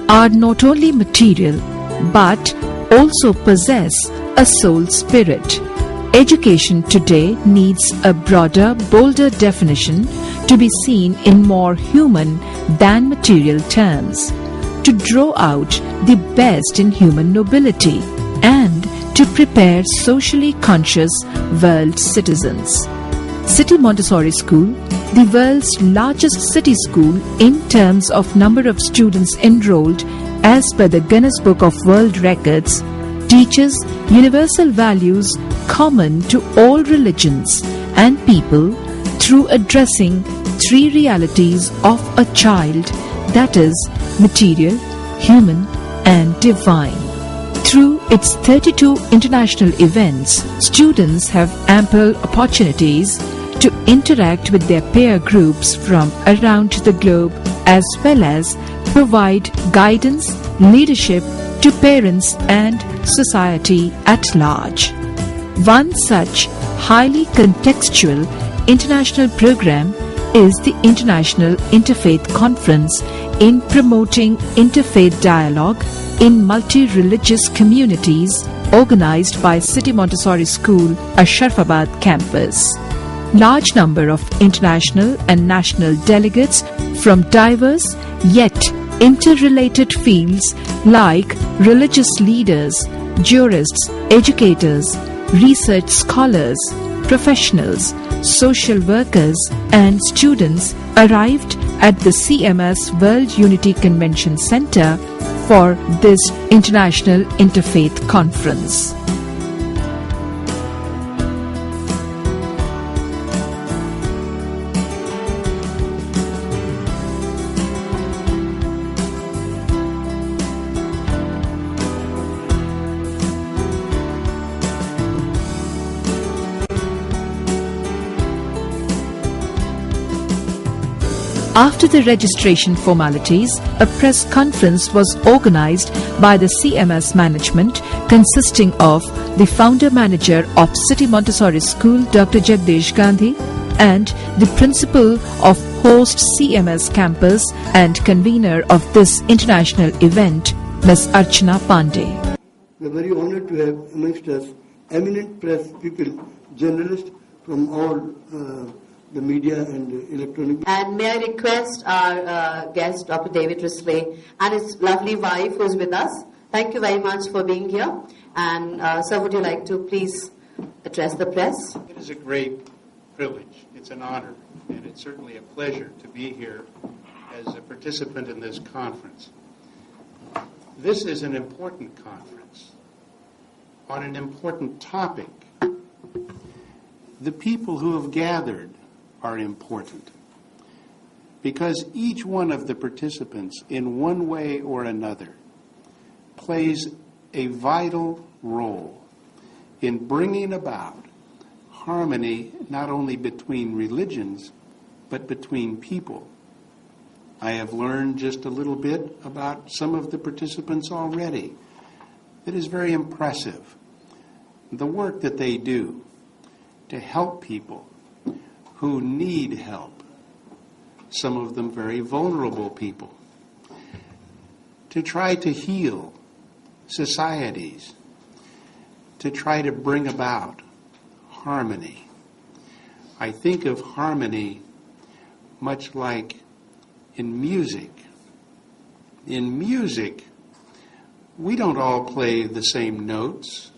are not only material but also possess a soul spirit. Education today needs a broader, bolder definition to be seen in more human than material terms, to draw out the best in human nobility and to prepare socially conscious world citizens. City Montessori School, the world's largest city school in terms of number of students enrolled as per the Guinness Book of World Records, teaches universal values common to all religions and people through addressing three realities of a child, that is, material, human and divine. Through its 32 international events, students have ample opportunities to interact with their peer groups from around the globe, as well as provide guidance, leadership to parents and society at large. One such highly contextual international program is the International Interfaith Conference in promoting interfaith dialogue in multi-religious communities, organized by City Montessori School, Ashrafabad campus. Large number of international and national delegates from diverse yet interrelated fields like religious leaders, jurists, educators, research scholars, professionals, social workers and students arrived at the CMS World Unity Convention Center for this International Interfaith Conference. After the registration formalities, a press conference was organized by the CMS management, consisting of the founder-manager of City Montessori School, Dr. Jagdish Gandhi, and the principal of host CMS campus and convener of this international event, Ms. Archana Pandey. We are very honored to have amongst us eminent press people, journalists from all the media and electronic. And may I request our guest, Dr. David Risley, and his lovely wife who is with us. Thank you very much for being here. And sir, would you like to please address the press? It is a great privilege. It's an honor, and it's certainly a pleasure to be here as a participant in this conference. This is an important conference on an important topic. The people who have gathered are important because each one of the participants in one way or another plays a vital role in bringing about harmony not only between religions but between people. I have learned just a little bit about some of the participants already. It is very impressive, the work that they do to help people who need help, some of them very vulnerable people, to try to heal societies, to try to bring about harmony. I think of harmony much like in music. In music, we don't all play the same notes.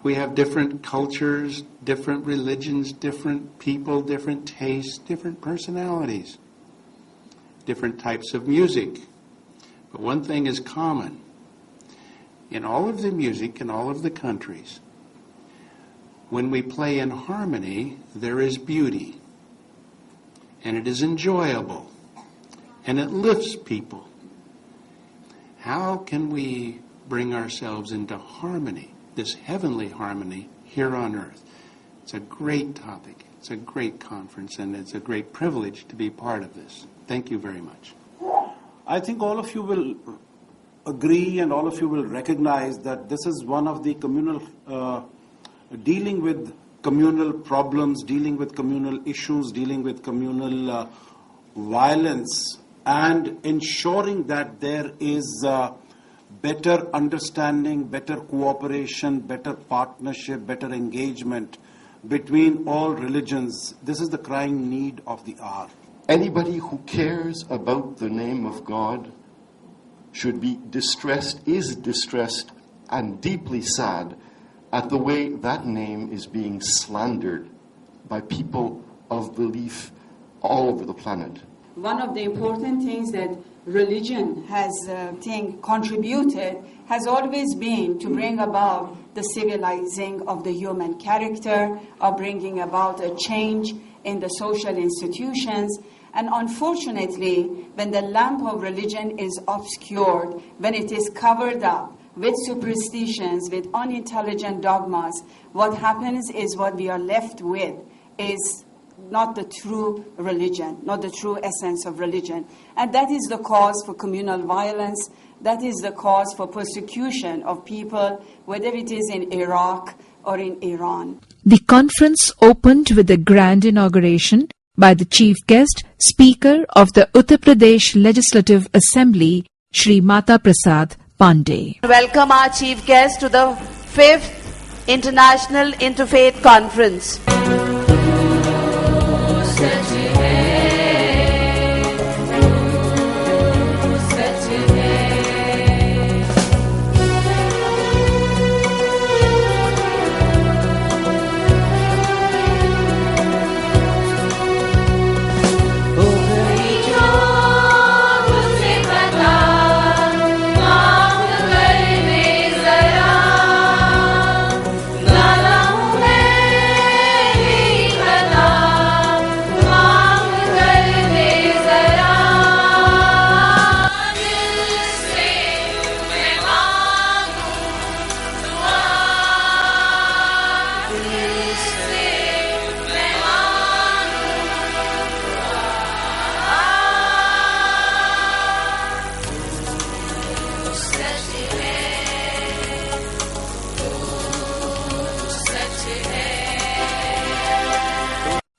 We have different cultures, different religions, different people, different tastes, different personalities, different types of music. But one thing is common. In all of the music in all of the countries, when we play in harmony, there is beauty. And it is enjoyable. And it lifts people. How can we bring ourselves into harmony? This heavenly harmony here on earth. It's a great topic. It's a great conference, and it's a great privilege to be part of this. Thank you very much. I think all of you will agree and all of you will recognize that this is one of the communal, dealing with communal problems, dealing with communal issues, dealing with communal violence and ensuring that there is better understanding, better cooperation, better partnership, better engagement between all religions. This is the crying need of the hour. Anybody who cares about the name of God should be distressed, is distressed, and deeply sad at the way that name is being slandered by people of belief all over the planet. One of the important things that religion has contributed has always been to bring about the civilizing of the human character, or bringing about a change in the social institutions. And unfortunately, when the lamp of religion is obscured, when it is covered up with superstitions, with unintelligent dogmas, what happens is what we are left with is not the true religion, not the true essence of religion. And that is the cause for communal violence. That is the cause for persecution of people, whether it is in Iraq or in Iran. The conference opened with a grand inauguration by the chief guest, Speaker of the Uttar Pradesh Legislative Assembly, Shri Mata Prasad Pandey. Welcome our chief guest to the 5th International Interfaith Conference.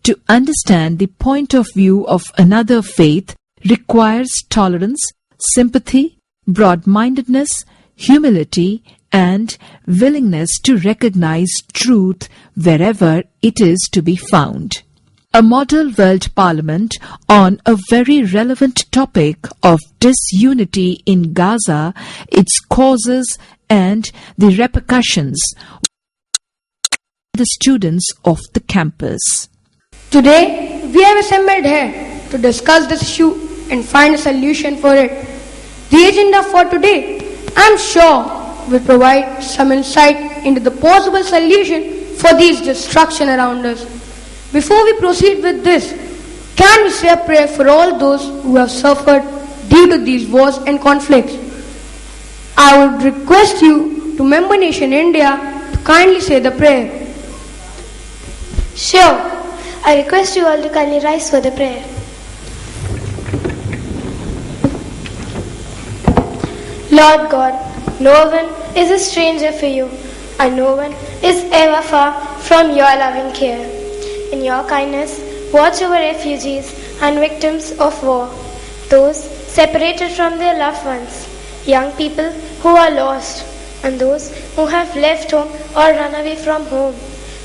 To understand the point of view of another faith requires tolerance, sympathy, broad-mindedness, humility, and willingness to recognize truth wherever it is to be found. A model world parliament on a very relevant topic of disunity in Gaza, its causes and the repercussions for the students of the campus. Today, we have assembled here to discuss this issue and find a solution for it. The agenda for today, I'm sure, will provide some insight into the possible solution for these destruction around us. Before we proceed with this, can we say a prayer for all those who have suffered due to these wars and conflicts? I would request you to Member Nation India to kindly say the prayer. Sure. I request you all to kindly rise for the prayer. Lord God, no one is a stranger for you, and no one is ever far from your loving care. In your kindness, watch over refugees and victims of war, those separated from their loved ones, young people who are lost, and those who have left home or run away from home.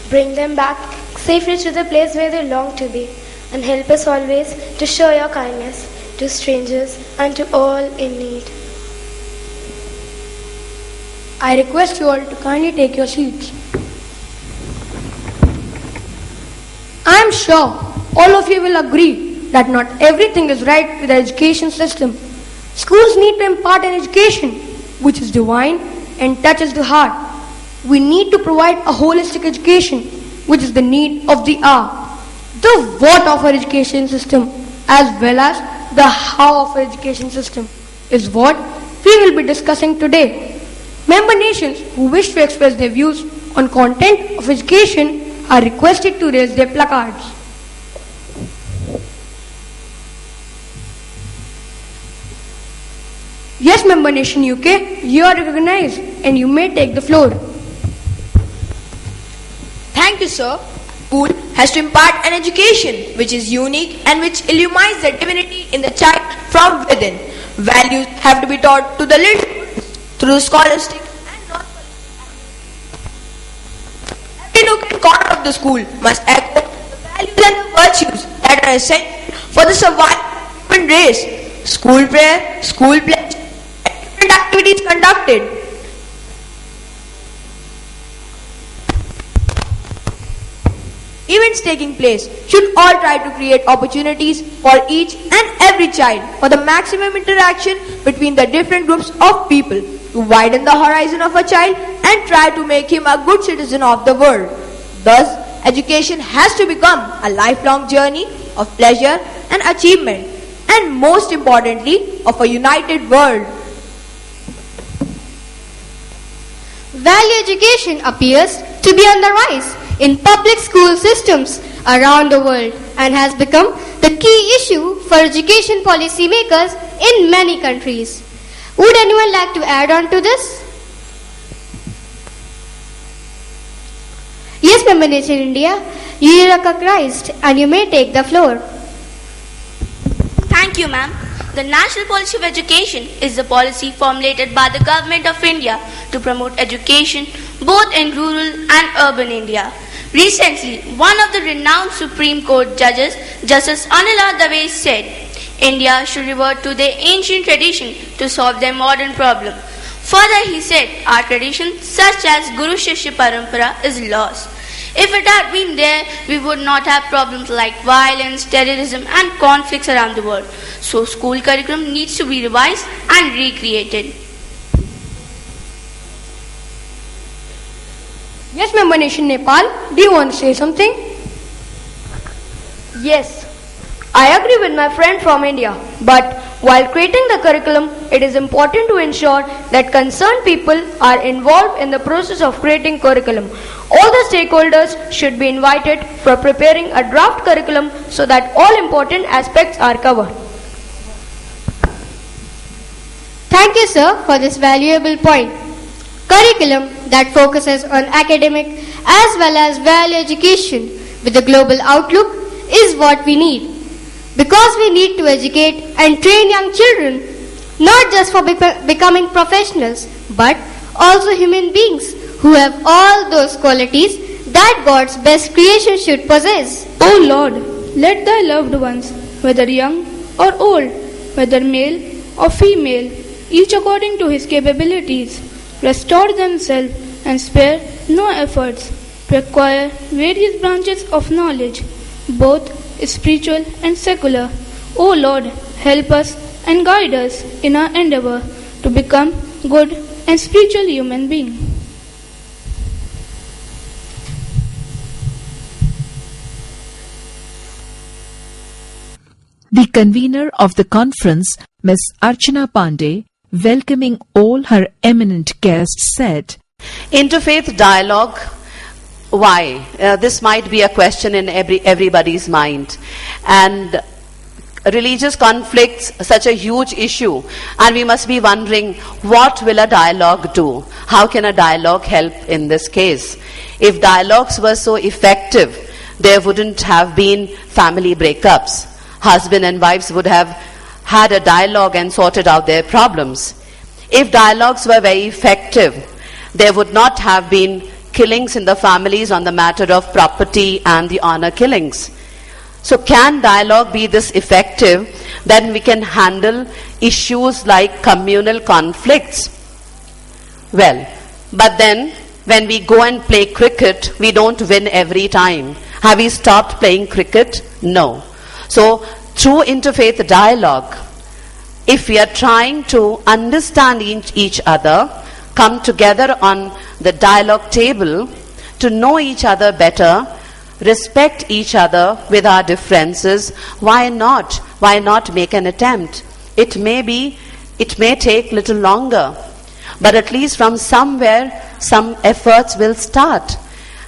Bring them back safely to the place where they long to be, and help us always to show your kindness to strangers and to all in need. I request you all to kindly take your seats. I am sure all of you will agree that not everything is right with the education system. Schools need to impart an education which is divine and touches the heart. We need to provide a holistic education which is the need of the hour. The what of our education system as well as the how of our education system is what we will be discussing today. Member nations who wish to express their views on content of education are requested to raise their placards. Yes, Member Nation UK, you are recognized and you may take the floor. Thank you, sir. School has to impart an education which is unique and which illumines the divinity in the child from within. Values have to be taught to the little through scholastic and non-scholastic. Every nook and corner of the school must echo the values and the virtues that are essential for the survival of the human race. School prayer, school pledge, and different activities conducted. Events taking place should all try to create opportunities for each and every child for the maximum interaction between the different groups of people to widen the horizon of a child and try to make him a good citizen of the world. Thus, education has to become a lifelong journey of pleasure and achievement, and most importantly, of a united world. Value education appears to be on the rise in public school systems around the world and has become the key issue for education policy makers in many countries. Would anyone like to add on to this? Yes, Member Nation India, you are recognized and you may take the floor. Thank you, ma'am. The National Policy of Education is the policy formulated by the Government of India to promote education both in rural and urban India. Recently, one of the renowned Supreme Court judges, Justice Anila Dave, said India should revert to their ancient tradition to solve their modern problem. Further, he said our tradition, such as Guru Shishya Parampara, is lost. If it had been there, we would not have problems like violence, terrorism and conflicts around the world. So, school curriculum needs to be revised and recreated. Yes, Member Nation Nepal, do you want to say something? Yes, I agree with my friend from India, but while creating the curriculum, it is important to ensure that concerned people are involved in the process of creating curriculum. All the stakeholders should be invited for preparing a draft curriculum so that all important aspects are covered. Thank you, sir, for this valuable point. Curriculum that focuses on academic as well as value education with a global outlook is what we need. Because we need to educate and train young children, not just for becoming professionals, but also human beings who have all those qualities that God's best creation should possess. O Lord, let thy loved ones, whether young or old, whether male or female, each according to his capabilities, restore themselves and spare no efforts to acquire various branches of knowledge, both spiritual and secular. O Lord, help us and guide us in our endeavor to become good and spiritual human beings. The convener of the conference, Ms. Archana Pandey, welcoming all her eminent guests, said, Interfaith dialogue, why? This might be a question in everybody's mind. And religious conflicts, such a huge issue, and we must be wondering, what will a dialogue do? How can a dialogue help in this case? If dialogues were so effective, there wouldn't have been family breakups. Husband and wives would have had a dialogue and sorted out their problems. If dialogues were very effective, there would not have been killings in the families on the matter of property and the honor killings. So can dialogue be this effective? Then we can handle issues like communal conflicts. Well, but then when we go and play cricket, we don't win every time. Have we stopped playing cricket? No. So through interfaith dialogue, if we are trying to understand each other, come together on the dialogue table to know each other better, respect each other with our differences, why not? Why not make an attempt? It may take little longer, but at least from somewhere, some efforts will start.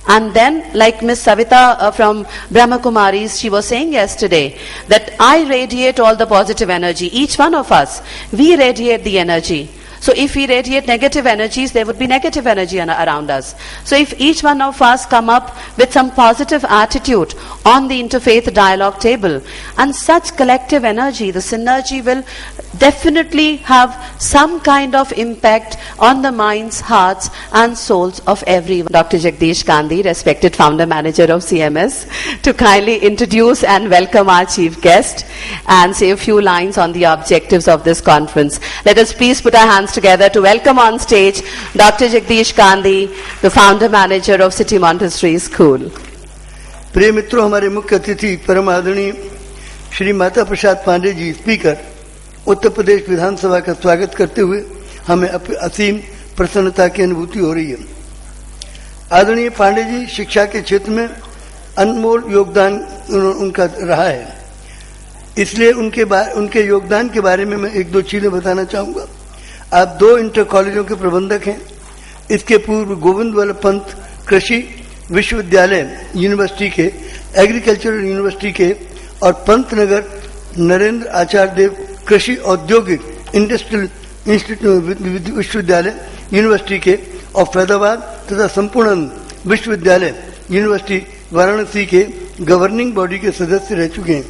And then, like Miss Savita from Brahma Kumaris, she was saying yesterday, that I radiate all the positive energy. Each one of us, we radiate the energy. So if we radiate negative energies, there would be negative energy around us. So if each one of us come up with some positive attitude on the interfaith dialogue table, and such collective energy, the synergy will definitely have some kind of impact on the minds, hearts and souls of everyone. Dr. Jagdish Gandhi, respected founder manager of CMS, to kindly introduce and welcome our chief guest and say a few lines on the objectives of this conference. Let us please put our hands together to welcome on stage Dr. Jagdish Gandhi, the founder manager of City Montessori School. प्रिय मित्रों, हमारे मुख्य अतिथि परम आदरणीय Shri Mata Prasad Pandey ji speaker Uttar Pradesh विधानसभा का स्वागत करते हुए हमें असीम प्रसन्नता की अनुभूति हो रही है। आदरणीय पांडे जी शिक्षा के क्षेत्र में अनमोल योगदान उनका रहा है, इसलिए उनके योगदान के बारे में मैं एक दो चीजें बताना चाहूंगा। आप 2 इंटर कॉलेजों के प्रबंधक हैं। इसके पूर्व गोविंद वल्लभ पंत कृषि विश्वविद्यालय यूनिवर्सिटी के, एग्रीकल्चरल यूनिवर्सिटी के और पंतनगर नरेंद्र आचार्य देव कृषि औद्योगिक इंडस्ट्रियल इंस्टीट्यूट विश्वविद्यालय यूनिवर्सिटी के और फैजाबाद तथा संपूर्ण विश्वविद्यालय यूनिवर्सिटी वाराणसी के गवर्निंग बॉडी के सदस्य रह चुके हैं।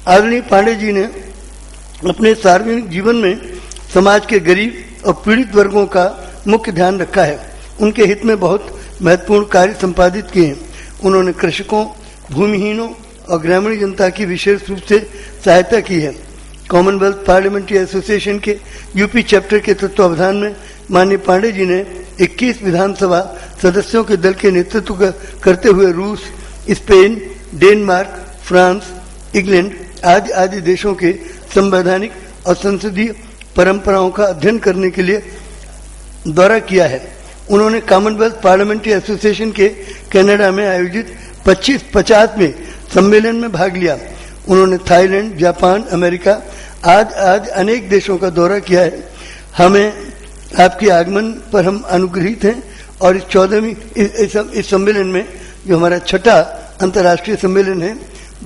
आदरणीय पांडे जी ने अपने सार्वजनिक जीवन में समाज के गरीब और पीड़ित वर्गों का मुख्य ध्यान रखा है। उनके हित में बहुत महत्वपूर्ण कार्य संपादित किए हैं। उन्होंने कृषकों, भूमिहीनों और ग्रामीण जनता की विशेष रूप से सहायता की है। कॉमनवेल्थ पार्लियामेंट्री एसोसिएशन के यूपी चैप्टर के तत्वावधान में माननीय पांडे जी ने 21 विधानसभा सदस्यों के दल के नेतृत्व करते हुए रूस, स्पेन, डेनमार्क, फ्रांस, इंग्लैंड आदि देशों के संवैधानिक और संसदीय परंपराओं का अध्ययन करने के लिए दौरा किया है। उन्होंने कॉमनवेल्थ पार्लियामेंट्री एसोसिएशन के कनाडा में आयोजित 50वें सम्मेलन में भाग लिया। उन्होंने थाईलैंड, जापान, अमेरिका आदि अनेक देशों का दौरा किया है। हमें आपके आगमन पर हम अनुग्रहित हैं और इस 14वीं इस सम्मेलन में जो हमारा 6ठा अंतर्राष्ट्रीय सम्मेलन है,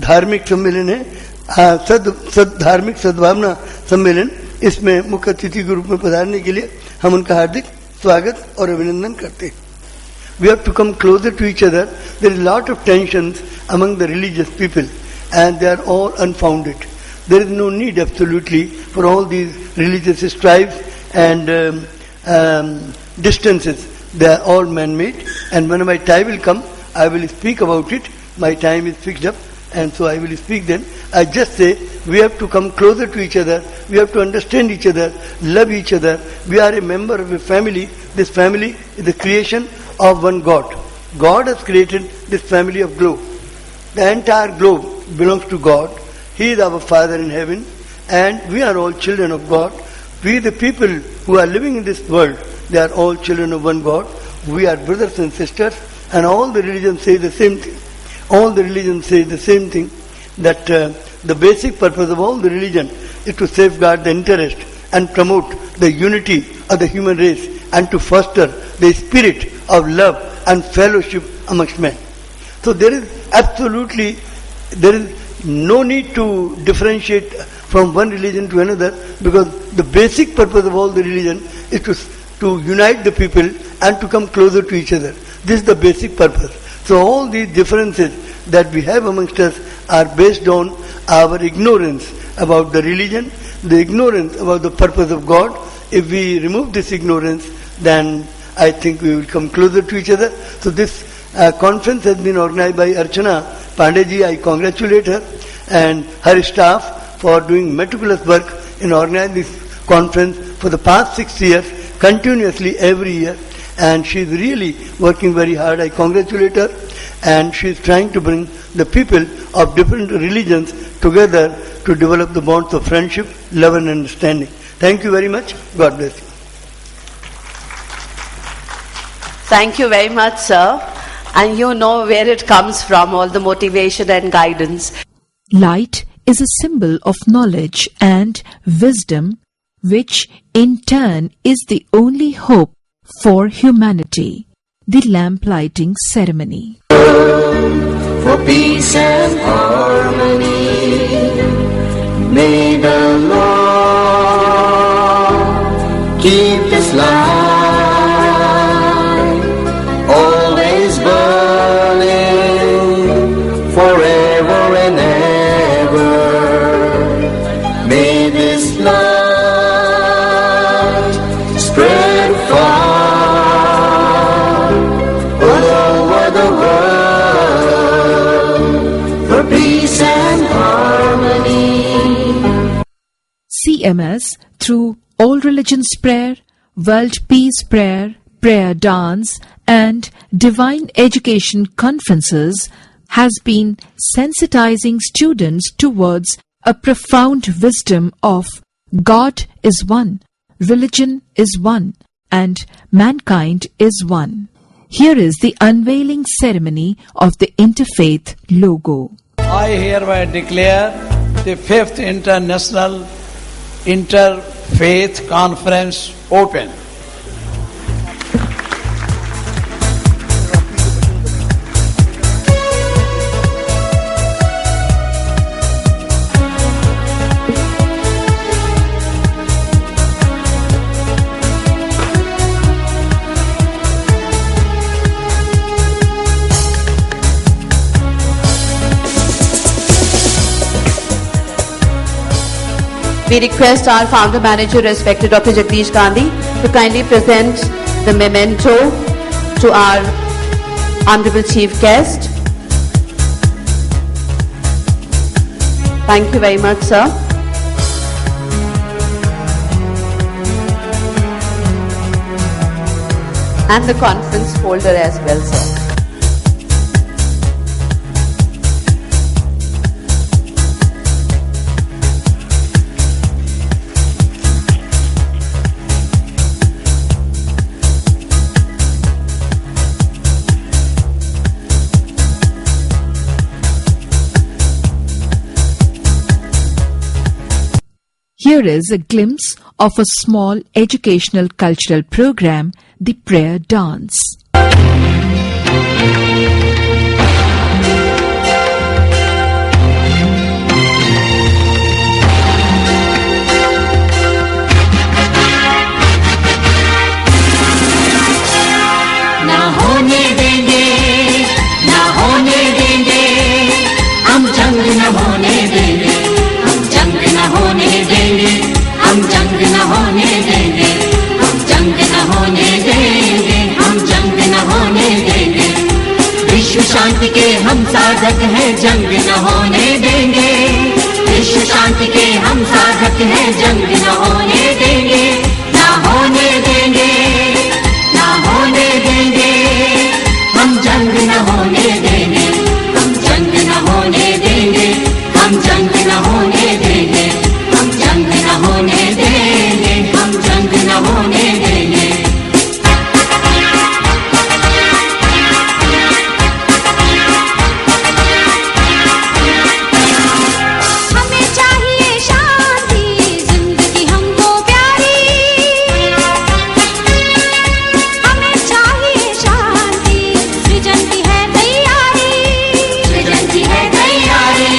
धार्मिक सम्मेलन है, धार्मिक सद्भावना सम्मेलन, इसमें मुख्य अतिथि के रूप में पधारने के लिए हम उनका हार्दिक स्वागत और अभिनंदन करते हैं। We have to come closer to each other. There is a lot of tensions among the religious people and they are all unfounded. There is no need absolutely for all these religious strifes and distances. They are all man-made, and when my time will come, I will speak about it. My time is fixed up, and so I will speak then. I just say we have to come closer to each other. We have to understand each other, love each other. We are a member of a family. This family is the creation of one God. God has created this family of globe. The entire globe belongs to God. He is our Father in heaven, and we are all children of God. We, the people who are living in this world, they are all children of one God. We are brothers and sisters, and all the religions say the same thing. All the religions say the same thing, that the basic purpose of all the religion is to safeguard the interest and promote the unity of the human race and to foster the spirit of love and fellowship amongst men. So there is no need to differentiate from one religion to another, because the basic purpose of all the religion is to unite the people and to come closer to each other. This is the basic purpose. So all these differences that we have amongst us are based on our ignorance about the religion, the ignorance about the purpose of God. If we remove this ignorance, then I think we will come closer to each other. So this conference has been organized by Archana Pandeji. I congratulate her and her staff for doing meticulous work in organizing this conference for the past 6 years, continuously every year. And she is really working very hard. I congratulate her, and she is trying to bring the people of different religions together to develop the bonds of friendship, love and understanding. Thank you very much. God bless you. Thank you very much, sir. And you know where it comes from, all the motivation and guidance. Light is a symbol of knowledge and wisdom, which in turn is the only hope for humanity. The lamp lighting ceremony. For peace and harmony, may the Lord this light, always burning forever and ever. May this light spread far all over the world for peace and harmony. CMS, through All Religions Prayer, World Peace Prayer, Prayer Dance, and Divine Education Conferences, has been sensitizing students towards a profound wisdom of God is one, religion is one, and mankind is one. Here is the unveiling ceremony of the Interfaith logo. I hereby declare the 5th International Interfaith Conference open. We request our founder manager, respected Dr. Jagdish Gandhi, to kindly present the memento to our honorable chief guest. Thank you very much, sir. And the conference folder as well, sir. Here is a glimpse of a small educational cultural program, the Prayer Dance. ना होने देंगे, ना होने देंगे, हम जंग न होने देंगे, हम जंग न होने देंगे, हम जंग न होने देंगे, हम जंग न होने देंगे, हम जंग न होने देंगे। विश्व शांति के हम साधक हैं, जंग न होने देंगे। विश्व शांति के हम साधक हैं, जंग न होने देंगे, ना होने देंगे, ना होने देंगे, हम जंग न होने देंगे, हम जंग न होने देंगे, हम जंग न होने देंगे, हम जंग न होने देंगे, हम जंग न होने देंगे। हमें चाहिए शांति, जिंदगी हमको प्यारी। हमें चाहिए शांति, सृजन की है तैयारी, सृजन की है तैयारी।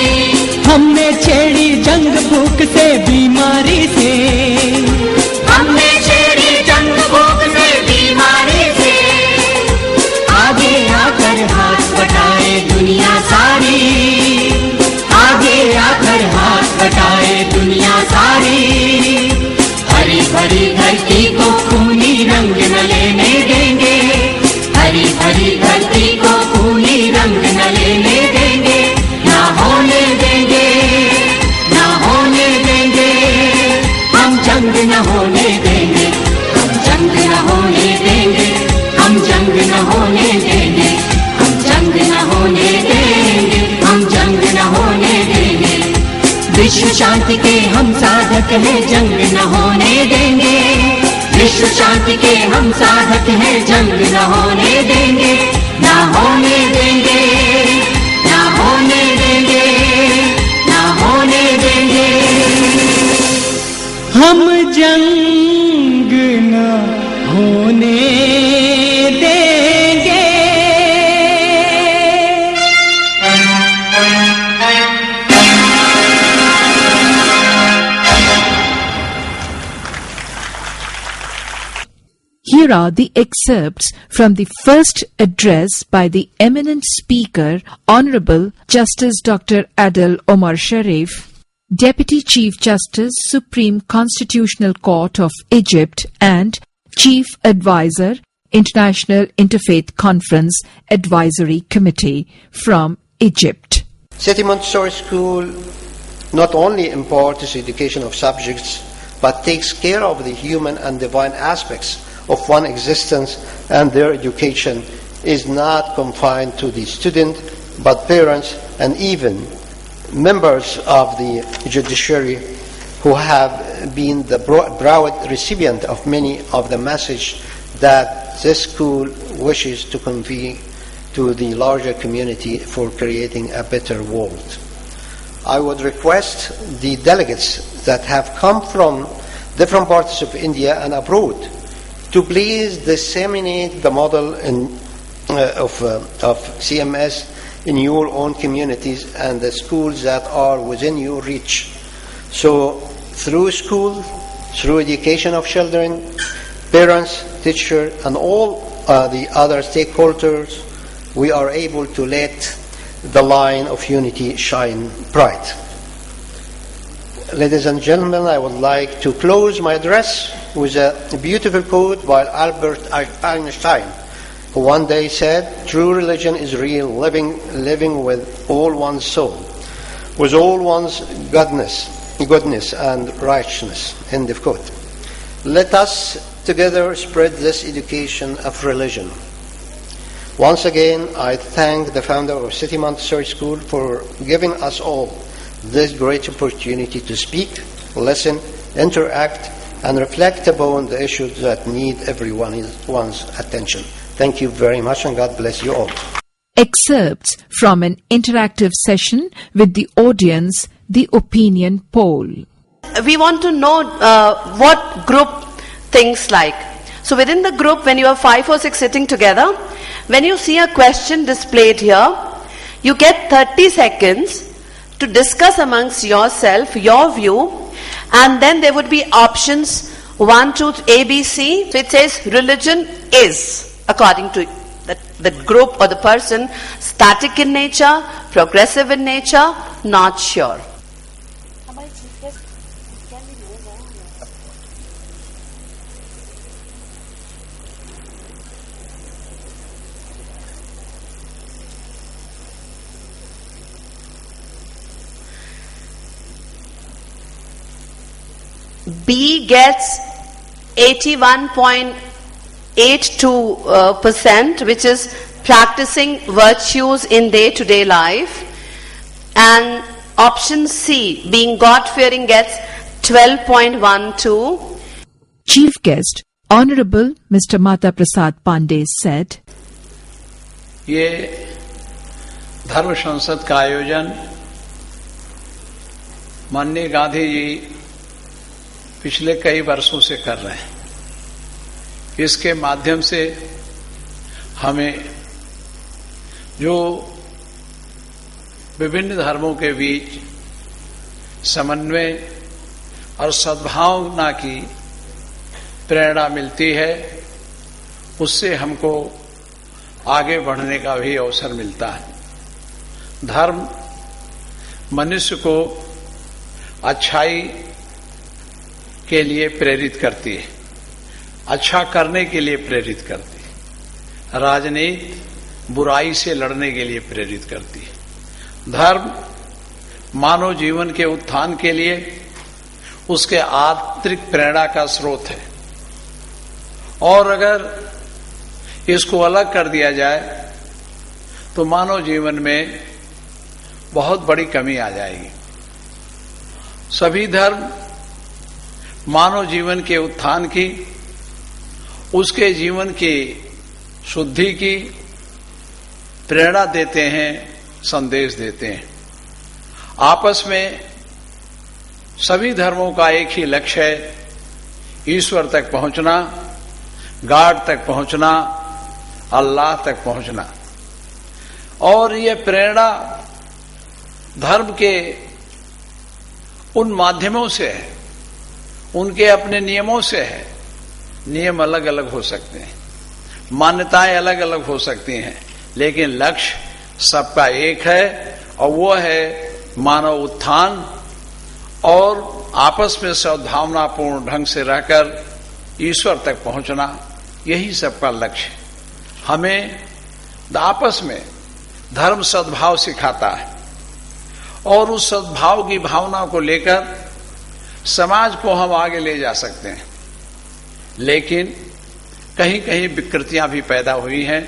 हमने छेड़ी जंग भूख से बीमारी से, हमने छेड़ी जंग भूख से बीमारी से। आगे आकर हाथ बटाए दुनिया सारी, आगे आकर हाथ बटाए दुनिया सारी। हरी भरी धरती को खूनी रंग न लेने देंगे, हरी भरी धरती को खूनी रंग न लेने देंगे, ना होने देंगे, ना होने देंगे, हम जंग न होने देंगे, हम जंग न होने देंगे, हम जंग न होने देंगे, हम जंग न होने देंगे, हम जंग न होने देंगे। विश्व शांति के हम साधक हैं, जंग न होने देंगे। विश्व शांति के हम साधक हैं, जंग न होने देंगे, ना होने देंगे, ना होने देंगे, ना होने देंगे। हम जंग न होने देंगे। Here are the excerpts from the first address by the eminent speaker, Honorable Justice Dr. Adil Omar Sharif, Deputy Chief Justice, Supreme Constitutional Court of Egypt and Chief Advisor, International Interfaith Conference Advisory Committee from Egypt. City Montessori School not only imparts education of subjects, but takes care of the human and divine aspects of one's existence, and their education is not confined to the student, but parents and even members of the judiciary who have been the proud recipient of many of the message that this school wishes to convey to the larger community for creating a better world. I would request the delegates that have come from different parts of India and abroad to please disseminate the model of CMS in your own communities and the schools that are within your reach. So through school, through education of children, parents, teachers, and all the other stakeholders, we are able to let the line of unity shine bright. Ladies and gentlemen, I would like to close my address with a beautiful quote by Albert Einstein, who one day said, "True religion is real, living with all one's soul, with all one's goodness and righteousness." End of quote. Let us together spread this education of religion. Once again, I thank the founder of City Montessori School for giving us all this great opportunity to speak, listen, interact, and reflect upon the issues that need everyone's attention. Thank you very much, and God bless you all. Excerpts from an interactive session with the audience, the opinion poll. We want to know what group thinks like. So within the group, when you have 5 or 6 sitting together, when you see a question displayed here, you get 30 seconds to discuss amongst yourself your view, and then there would be options 1, 2, A, B, C. So it says religion is, according to the group or the person, static in nature, progressive in nature, not sure. B gets 81.82%, which is practicing virtues in day-to-day life. And option C, being God-fearing, gets 12.12. Chief guest, Honorable Mr. Mata Prasad Pandey said, ये धर्म संसद का आयोजन माननीय गांधी जी पिछले कई वर्षों से कर रहे हैं। इसके माध्यम से हमें जो विभिन्न धर्मों के बीच समन्वय और सद्भावना की प्रेरणा मिलती है, उससे हमको आगे बढ़ने का भी अवसर मिलता है। धर्म मनुष्य को अच्छाई के लिए प्रेरित करती है, अच्छा करने के लिए प्रेरित करती है, राजनीति बुराई से लड़ने के लिए प्रेरित करती है। धर्म मानव जीवन के उत्थान के लिए उसके आंतरिक प्रेरणा का स्रोत है, और अगर इसको अलग कर दिया जाए तो मानव जीवन में बहुत बड़ी कमी आ जाएगी। सभी धर्म मानव जीवन के उत्थान की, उसके जीवन की शुद्धि की प्रेरणा देते हैं, संदेश देते हैं। आपस में सभी धर्मों का एक ही लक्ष्य है, ईश्वर तक पहुंचना, गॉड तक पहुंचना, अल्लाह तक पहुंचना। और ये प्रेरणा धर्म के उन माध्यमों से है, उनके अपने नियमों से है नियम अलग अलग हो सकते हैं, मान्यताएं अलग अलग हो सकती हैं, लेकिन लक्ष्य सबका एक है और वो है मानव उत्थान और आपस में सद्भावनापूर्ण ढंग से रहकर ईश्वर तक पहुंचना। यही सबका लक्ष्य है। हमें आपस में धर्म सद्भाव सिखाता है और उस सद्भाव की भावना को लेकर समाज को हम आगे ले जा सकते हैं, लेकिन कहीं कहीं विकृतियां भी पैदा हुई हैं।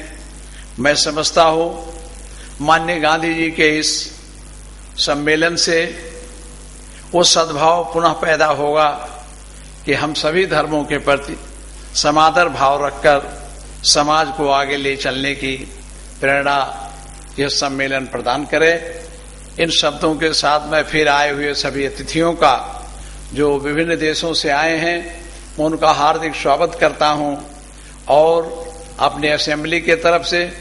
मैं समझता हूं माननीय गांधी जी के इस सम्मेलन से वो सद्भाव पुनः पैदा होगा कि हम सभी धर्मों के प्रति समादर भाव रखकर समाज को आगे ले चलने की प्रेरणा यह सम्मेलन प्रदान करे। इन शब्दों के साथ मैं फिर आए हुए सभी अतिथियों का जो विभिन्न देशों से आए हैं उनका हार्दिक स्वागत करता हूं और अपने असेंबली के तरफ से,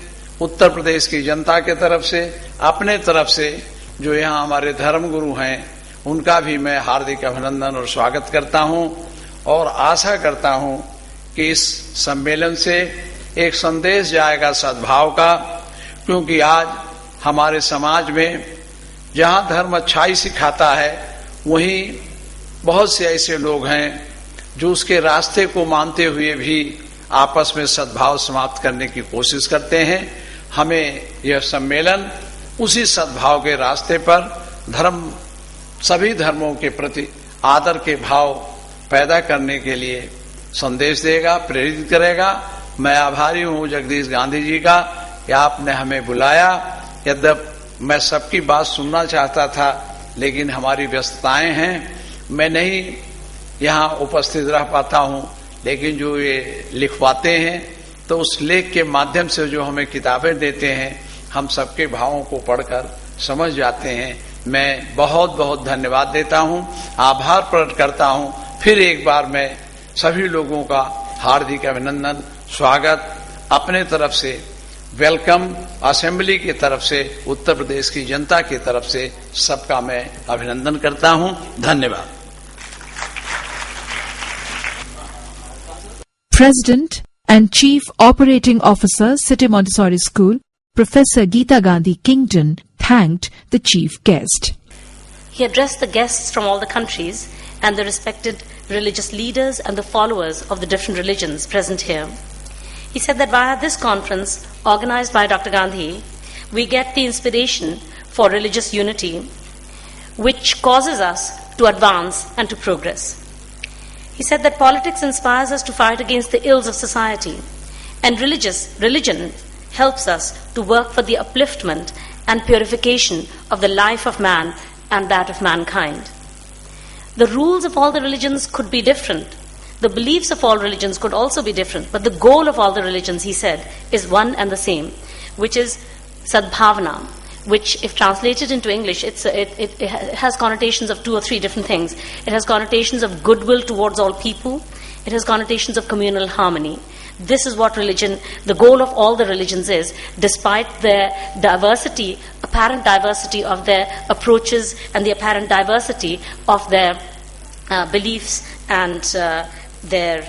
उत्तर प्रदेश की जनता के तरफ से, अपने तरफ से जो यहाँ हमारे धर्मगुरु हैं उनका भी मैं हार्दिक अभिनंदन और स्वागत करता हूं और आशा करता हूं कि इस सम्मेलन से एक संदेश जाएगा सद्भाव का, क्योंकि आज हमारे समाज में जहां धर्म अच्छाई सिखाता है वहीं बहुत से ऐसे लोग हैं जो उसके रास्ते को मानते हुए भी आपस में सद्भाव समाप्त करने की कोशिश करते हैं। हमें यह सम्मेलन उसी सद्भाव के रास्ते पर सभी धर्मों के प्रति आदर के भाव पैदा करने के लिए संदेश देगा, प्रेरित करेगा। मैं आभारी हूं जगदीश गांधी जी का कि आपने हमें बुलाया। यद्यपि मैं सबकी बात सुनना चाहता था, लेकिन हमारी व्यस्तताएं हैं, मैं नहीं यहाँ उपस्थित रह पाता हूँ, लेकिन जो ये लिखवाते हैं तो उस लेख के माध्यम से जो हमें किताबें देते हैं हम सबके भावों को पढ़कर समझ जाते हैं। मैं बहुत बहुत धन्यवाद देता हूँ, आभार प्रकट करता हूँ। फिर एक बार मैं सभी लोगों का हार्दिक अभिनंदन, स्वागत अपने तरफ से, वेलकम असेंबली की तरफ से, उत्तर प्रदेश की जनता की तरफ से सबका मैं अभिनंदन करता हूँ। धन्यवाद। President and Chief Operating Officer, City Montessori School, Professor Geeta Gandhi Kington, thanked the chief guest. He addressed the guests from all the countries and the respected religious leaders and the followers of the different religions present here. He said that via this conference organized by Dr. Gandhi, we get the inspiration for religious unity, which causes us to advance and to progress. He said that politics inspires us to fight against the ills of society, and religion helps us to work for the upliftment and purification of the life of man and that of mankind. The rules of all the religions could be different. The beliefs of all religions could also be different, but the goal of all the religions, he said, is one and the same, which is sadbhavana, which, if translated into English, it has connotations of 2 or 3 different things. It has connotations of goodwill towards all people. It has connotations of communal harmony. This is what religion, the goal of all the religions is, despite their diversity, apparent diversity of their approaches and the apparent diversity of their beliefs and their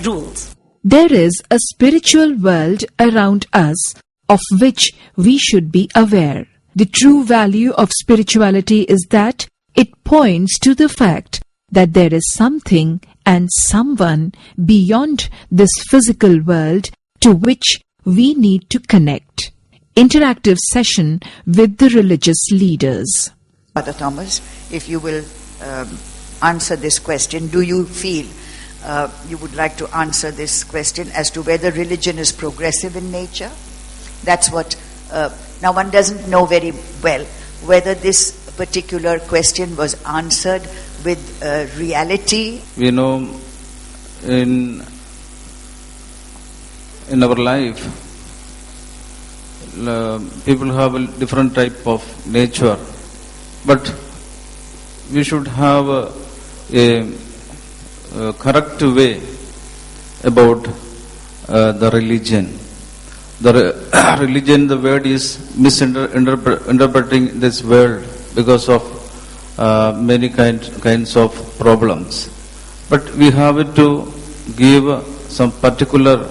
rules. There is a spiritual world around us of which we should be aware. The true value of spirituality is that it points to the fact that there is something and someone beyond this physical world to which we need to connect. Interactive session with the religious leaders. Father Thomas, if you will answer this question, do you feel you would like to answer this question as to whether religion is progressive in nature? That's what, now one doesn't know very well whether this particular question was answered with reality. We know in our life, people have a different type of nature, but we should have a correct way about the religion. The religion, the word is misinterpreting this world because of many kinds of problems. But we have to give some particular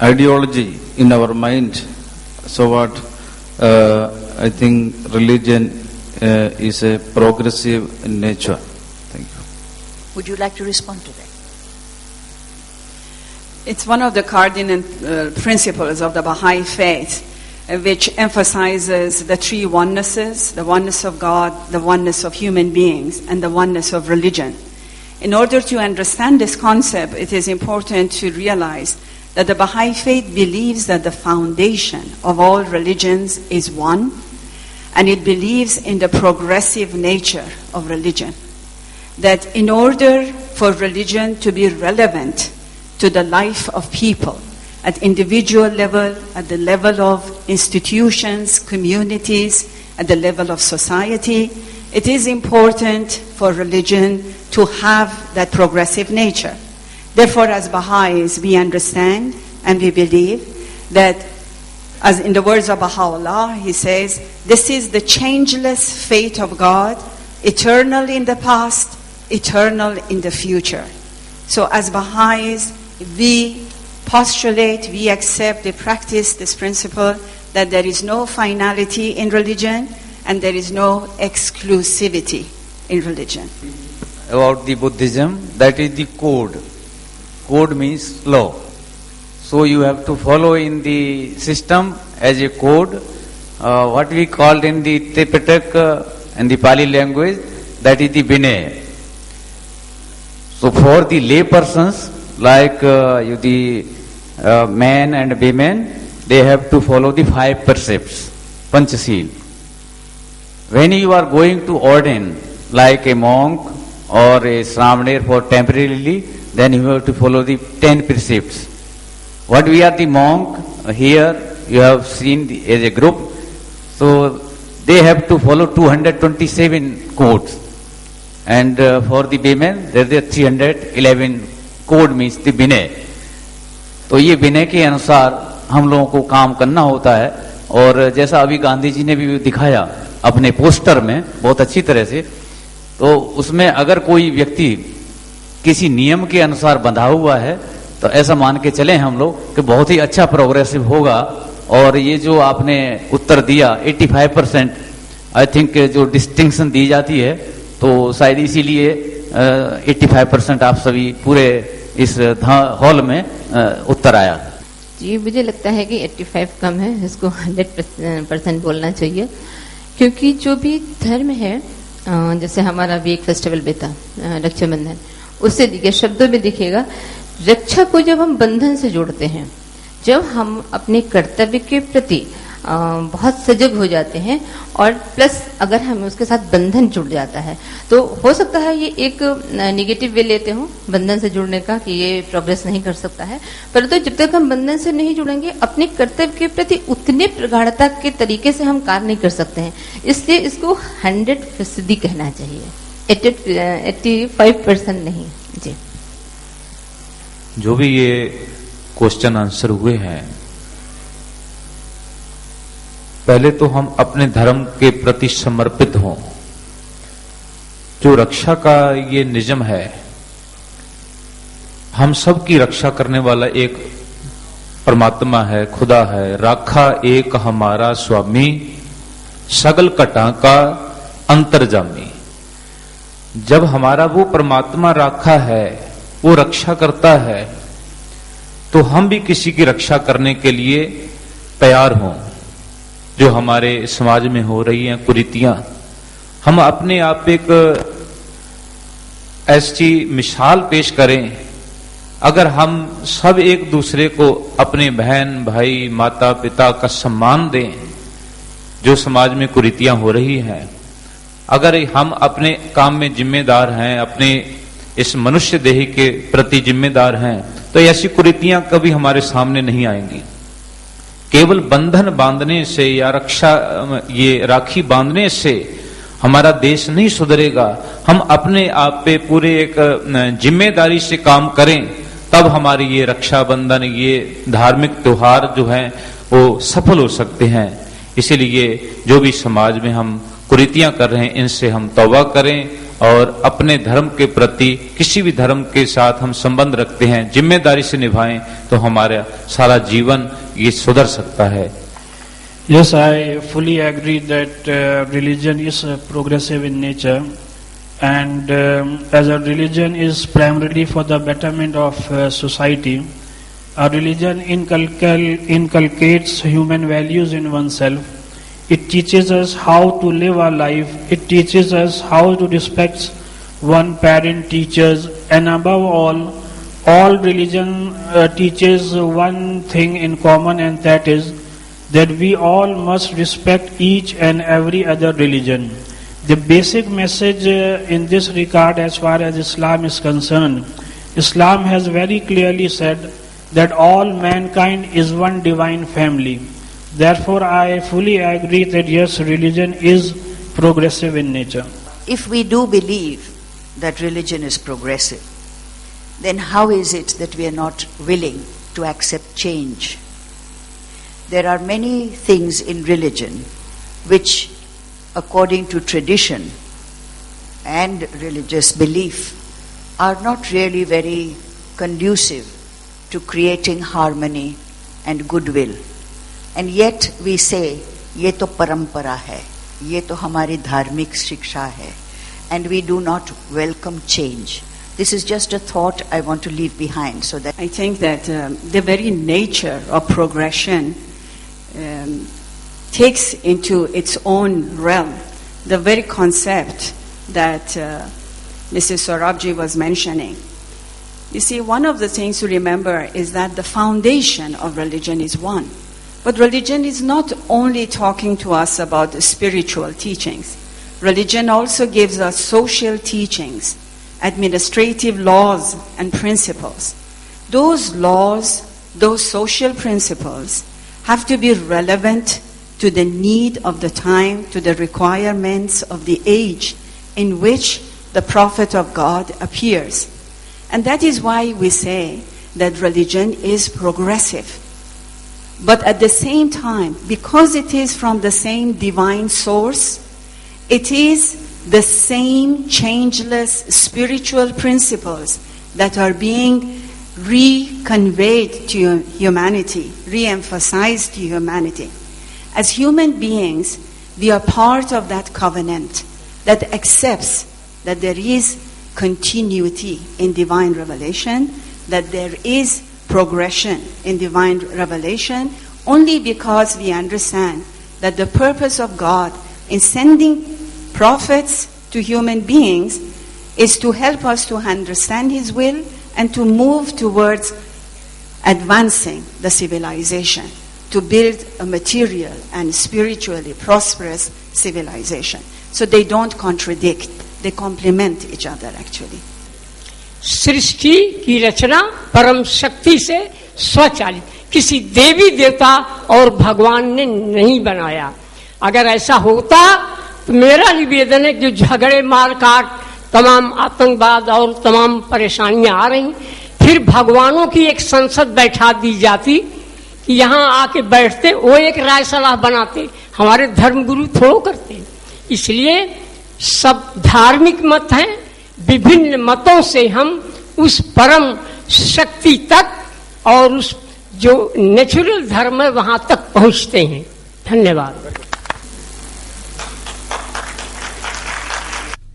ideology in our mind. So what I think religion is a progressive in nature. Thank you. Would you like to respond to that? It's one of the cardinal principles of the Baha'i faith, which emphasizes the three onenesses: the oneness of God, the oneness of human beings, and the oneness of religion. In order to understand this concept, it is important to realize that the Baha'i faith believes that the foundation of all religions is one, and it believes in the progressive nature of religion. That in order for religion to be relevant to the life of people, at individual level, at the level of institutions, communities, at the level of society, it is important for religion to have that progressive nature. Therefore, as Baha'is, we understand and we believe that, as in the words of Baha'u'llah, he says, this is the changeless fate of God, eternal in the past, eternal in the future. So as Baha'is, we postulate, we accept, we practice this principle that there is no finality in religion and there is no exclusivity in religion. About the Buddhism, that is the code. Code means law. So you have to follow in the system as a code, what we called in the Tripitaka and the Pali language, that is the Vinaya. So for the lay persons, like the men and women, they have to follow the 5 precepts, Panchasheel. When you are going to ordain, like a monk or a Shramana for temporarily, then you have to follow the 10 precepts. What we are the monk, here you have seen as a group, so they have to follow 227 codes. And for the women, there are 311 code means the विनय. तो ये विनय के अनुसार हम लोगों को काम करना होता है. और जैसा अभी गांधी जी ने भी दिखाया अपने पोस्टर में बहुत अच्छी तरह से, तो उसमें अगर कोई व्यक्ति किसी नियम के अनुसार बंधा हुआ है तो ऐसा मान के चले हम लोग कि बहुत ही अच्छा प्रोग्रेसिव होगा. और ये जो आपने उत्तर दिया 85% आई थिंक जो डिस्टिंक्शन दी जाती है, तो शायद इसीलिए 85% आप सभी पूरे इस हॉल में उत्तर आया. जी, मुझे लगता है कि 85 कम है, इसको 100% बोलना चाहिए. क्योंकि जो भी धर्म है, जैसे हमारा भी एक फेस्टिवल भी था रक्षाबंधन, उससे देखिए शब्दों में दिखेगा, रक्षा को जब हम बंधन से जोड़ते हैं, जब हम अपने कर्तव्य के प्रति बहुत सजग हो जाते हैं और प्लस अगर हम उसके साथ बंधन जुड़ जाता है, तो हो सकता है ये एक नेगेटिव वे लेते हो बंधन से जुड़ने का कि ये प्रोग्रेस नहीं कर सकता है, परंतु जब तक हम बंधन से नहीं जुड़ेंगे अपने कर्तव्य के प्रति उतने प्रगाढ़ता के तरीके से हम कार्य नहीं कर सकते हैं. इसलिए इसको 100% कहना चाहिए, 85% नहीं. जी, जो भी ये क्वेश्चन आंसर हुए हैं, पहले तो हम अपने धर्म के प्रति समर्पित हों. जो रक्षा का ये नियम है, हम सब की रक्षा करने वाला एक परमात्मा है, खुदा है. राखा एक हमारा स्वामी, सगल कटा का अंतर्जामी. जब हमारा वो परमात्मा राखा है, वो रक्षा करता है, तो हम भी किसी की रक्षा करने के लिए तैयार हों. जो हमारे समाज में हो रही हैं कुरीतियां, हम अपने आप एक ऐसी मिसाल पेश करें. अगर हम सब एक दूसरे को अपने बहन भाई माता पिता का सम्मान दें, जो समाज में कुरीतियां हो रही हैं, अगर हम अपने काम में जिम्मेदार हैं, अपने इस मनुष्य देह के प्रति जिम्मेदार हैं, तो ऐसी कुरीतियां कभी हमारे सामने नहीं आएंगी. केवल बंधन बांधने से या रक्षा ये राखी बांधने से हमारा देश नहीं सुधरेगा. हम अपने आप पे पूरे एक जिम्मेदारी से काम करें, तब हमारी ये रक्षा बंधन, ये धार्मिक त्योहार जो हैं वो सफल हो सकते हैं. इसीलिए जो भी समाज में हम कुरीतियां कर रहे हैं, इनसे हम तौबा करें और अपने धर्म के प्रति किसी भी धर्म के साथ हम संबंध रखते हैं, जिम्मेदारी से निभाएं, तो हमारा सारा जीवन ये सुधर सकता है। Yes, I fully agree that religion is progressive in nature, and as a religion is primarily for the betterment of society. A religion inculcates human values in oneself. It teaches us how to live our life. It teaches us how to respect one parent, teachers, and above all religion teaches one thing in common, and that is that we all must respect each and every other religion. The basic message in this regard, as far as Islam is concerned, Islam has very clearly said that all mankind is one divine family. Therefore, I fully agree that yes, religion is progressive in nature. If we do believe that religion is progressive, then how is it that we are not willing to accept change? There are many things in religion which, according to tradition and religious belief, are not really very conducive to creating harmony and goodwill. And yet we say, ये तो परंपरा है, ये तो हमारी धार्मिक शिक्षा है, and we do not welcome change. This is just a thought I want to leave behind. So that I think that the very nature of progression takes into its own realm the very concept that Mrs. Sorabji was mentioning. You see, one of the things to remember is that the foundation of religion is one. But religion is not only talking to us about the spiritual teachings. Religion also gives us social teachings, administrative laws and principles. Those laws, those social principles have to be relevant to the need of the time, to the requirements of the age in which the prophet of God appears. And that is why we say that religion is progressive. But at the same time, because it is from the same divine source, it is the same changeless spiritual principles that are being reconveyed to humanity, re-emphasized to humanity. As human beings, we are part of that covenant that accepts that there is continuity in divine revelation, that there is progression in divine revelation, only because we understand that the purpose of God in sending prophets to human beings is to help us to understand His will and to move towards advancing the civilization, to build a material and spiritually prosperous civilization. So they don't contradict, they complement each other actually. सृष्टि की रचना परम शक्ति से स्वचालित, किसी देवी देवता और भगवान ने नहीं बनाया। अगर ऐसा होता तो मेरा निवेदन है कि झगड़े, मार काट, तमाम आतंकवाद और तमाम परेशानियां आ रही, फिर भगवानों की एक संसद बैठा दी जाती कि यहाँ आके बैठते, वो एक राय सलाह बनाते, हमारे धर्मगुरु थोड़ो करते। इसलिए सब धार्मिक मत हैं, विभिन्न मतों से हम उस परम शक्ति तक और उस जो नेचुरल धर्म है वहां तक पहुंचते हैं। धन्यवाद।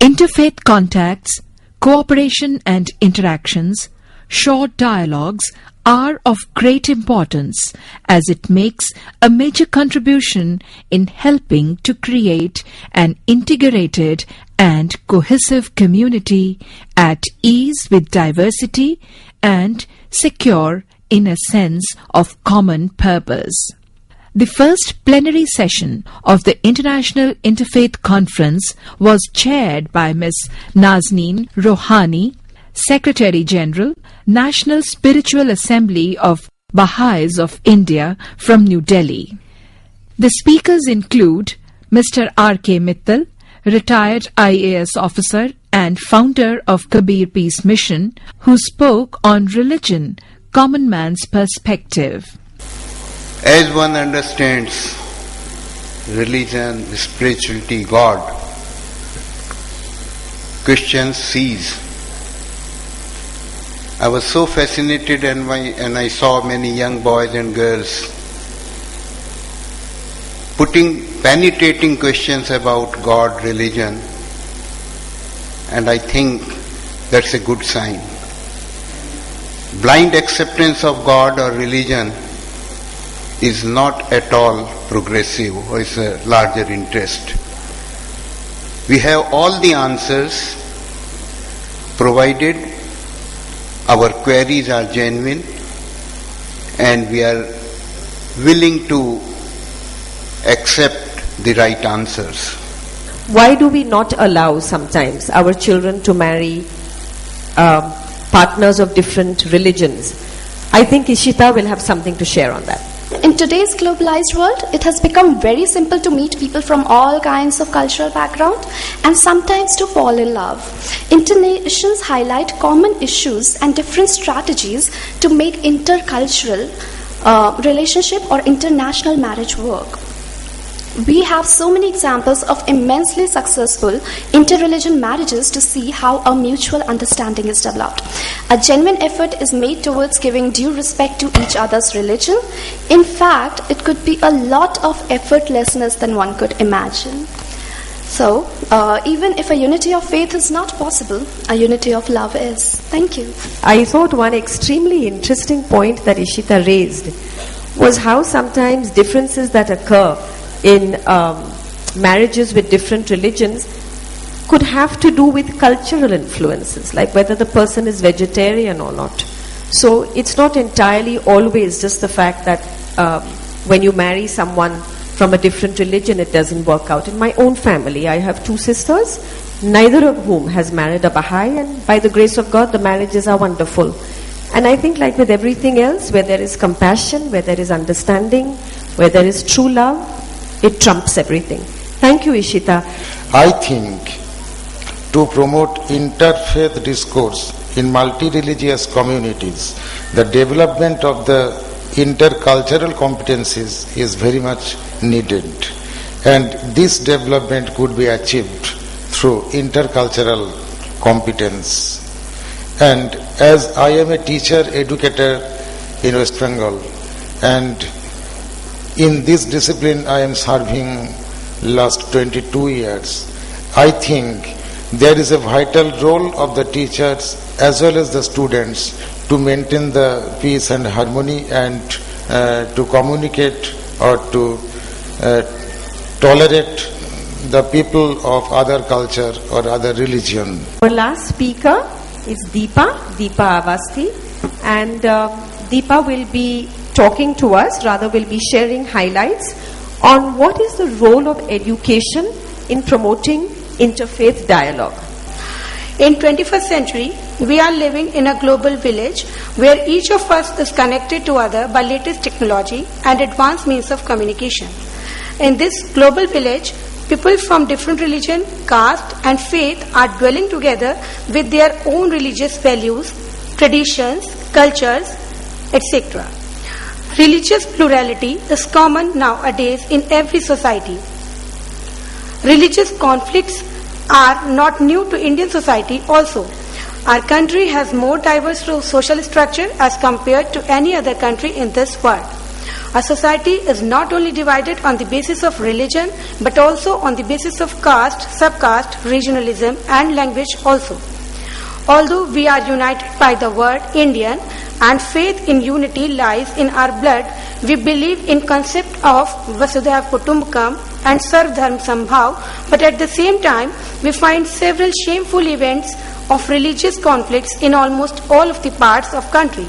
Interfaith contacts, cooperation and interactions, short dialogues are of great importance as it makes a major contribution in helping to create an integrated and cohesive community at ease with diversity and secure in a sense of common purpose. The first plenary session of the International Interfaith Conference was chaired by Ms. Nazneen Rohani, Secretary General, National Spiritual Assembly of Baha'is of India from New Delhi. The speakers include Mr. R.K. Mittal, retired IAS officer and founder of Kabir Peace Mission, who spoke on religion, common man's perspective. As one understands religion, spirituality, God, Christians cease. I was so fascinated and I saw many young boys and girls putting penetrating questions about God, religion, and I think that's a good sign. Blind acceptance of God or religion is not at all progressive or is a larger interest. We have all the answers provided our queries are genuine and we are willing to accept the right answers. Why do we not allow sometimes our children to marry partners of different religions? I think Ishita will have something to share on that. In today's globalized world, it has become very simple to meet people from all kinds of cultural background and sometimes to fall in love. Internations highlight common issues and different strategies to make intercultural relationship or international marriage work. We have so many examples of immensely successful interreligion marriages to see how a mutual understanding is developed. A genuine effort is made towards giving due respect to each other's religion. In fact, it could be a lot of effortlessness than one could imagine. So, even if a unity of faith is not possible, a unity of love is. Thank you. I thought one extremely interesting point that Ishita raised was how sometimes differences that occur in marriages with different religions could have to do with cultural influences, like whether the person is vegetarian or not. So it's not entirely always just the fact that when you marry someone from a different religion, it doesn't work out. In my own family, I have two sisters, neither of whom has married a Baha'i, and by the grace of God, the marriages are wonderful. And I think, like with everything else, where there is compassion, where there is understanding, where there is true love, it trumps everything. Thank you, Ishita. I think to promote interfaith discourse in multi-religious communities, the development of the intercultural competencies is very much needed. And this development could be achieved through intercultural competence. And as I am a teacher, educator in West Bengal, and in this discipline I am serving last 22 years, I think there is a vital role of the teachers as well as the students to maintain the peace and harmony and to communicate or to tolerate the people of other culture or other religion. Our last speaker is Deepa Avasthi, and Deepa will be talking to us, rather will be sharing highlights on what is the role of education in promoting interfaith dialogue. In 21st century, we are living in a global village where each of us is connected to other by latest technology and advanced means of communication. In this global village, people from different religion, caste and faith are dwelling together with their own religious values, traditions, cultures, etc. Religious plurality is common nowadays in every society. Religious conflicts are not new to Indian society also. Our country has more diverse social structure as compared to any other country in this world. Our society is not only divided on the basis of religion but also on the basis of caste, subcaste, regionalism and language also. Although we are united by the word Indian and faith in unity lies in our blood, we believe in concept of Vasudhaiva Kutumbakam and Sarv Dharm Sambhav, but at the same time we find several shameful events of religious conflicts in almost all of the parts of country.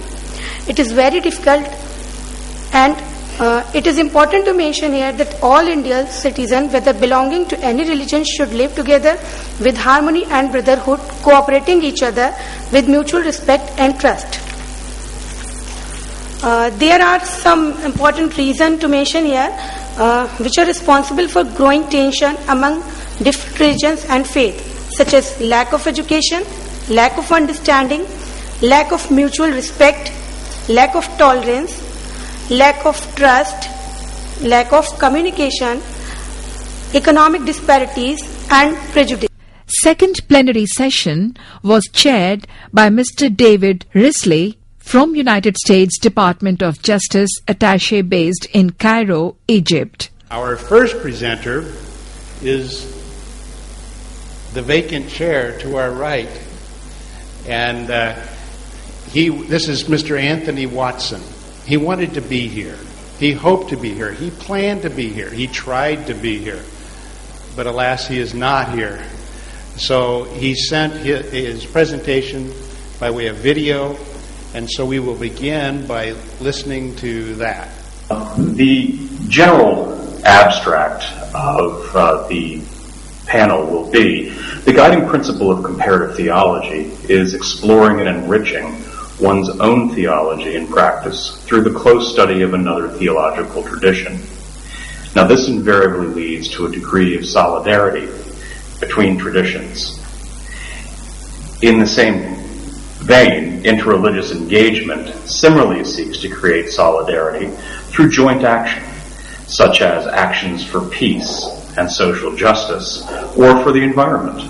It is very difficult and it is important to mention here that all Indian citizens, whether belonging to any religion, should live together with harmony and brotherhood, cooperating each other with mutual respect and trust. There are some important reasons to mention here which are responsible for growing tension among different religions and faith, such as lack of education, lack of understanding, lack of mutual respect, lack of tolerance, lack of trust, lack of communication, economic disparities and prejudice. second plenary session was chaired by Mr. David Risley from United States Department of Justice, attaché based in Cairo, Egypt. Our first presenter is the vacant chair to our right, and this is Mr. Anthony Watson. He wanted to be here. He hoped to be here. He planned to be here. He tried to be here. But alas, he is not here. So he sent his presentation by way of video, and so we will begin by listening to that. The general abstract of the panel will be the guiding principle of comparative theology is exploring and enriching one's own theology and practice through the close study of another theological tradition. Now, this invariably leads to a degree of solidarity between traditions. In the same vein, interreligious engagement similarly seeks to create solidarity through joint action, such as actions for peace and social justice, or for the environment.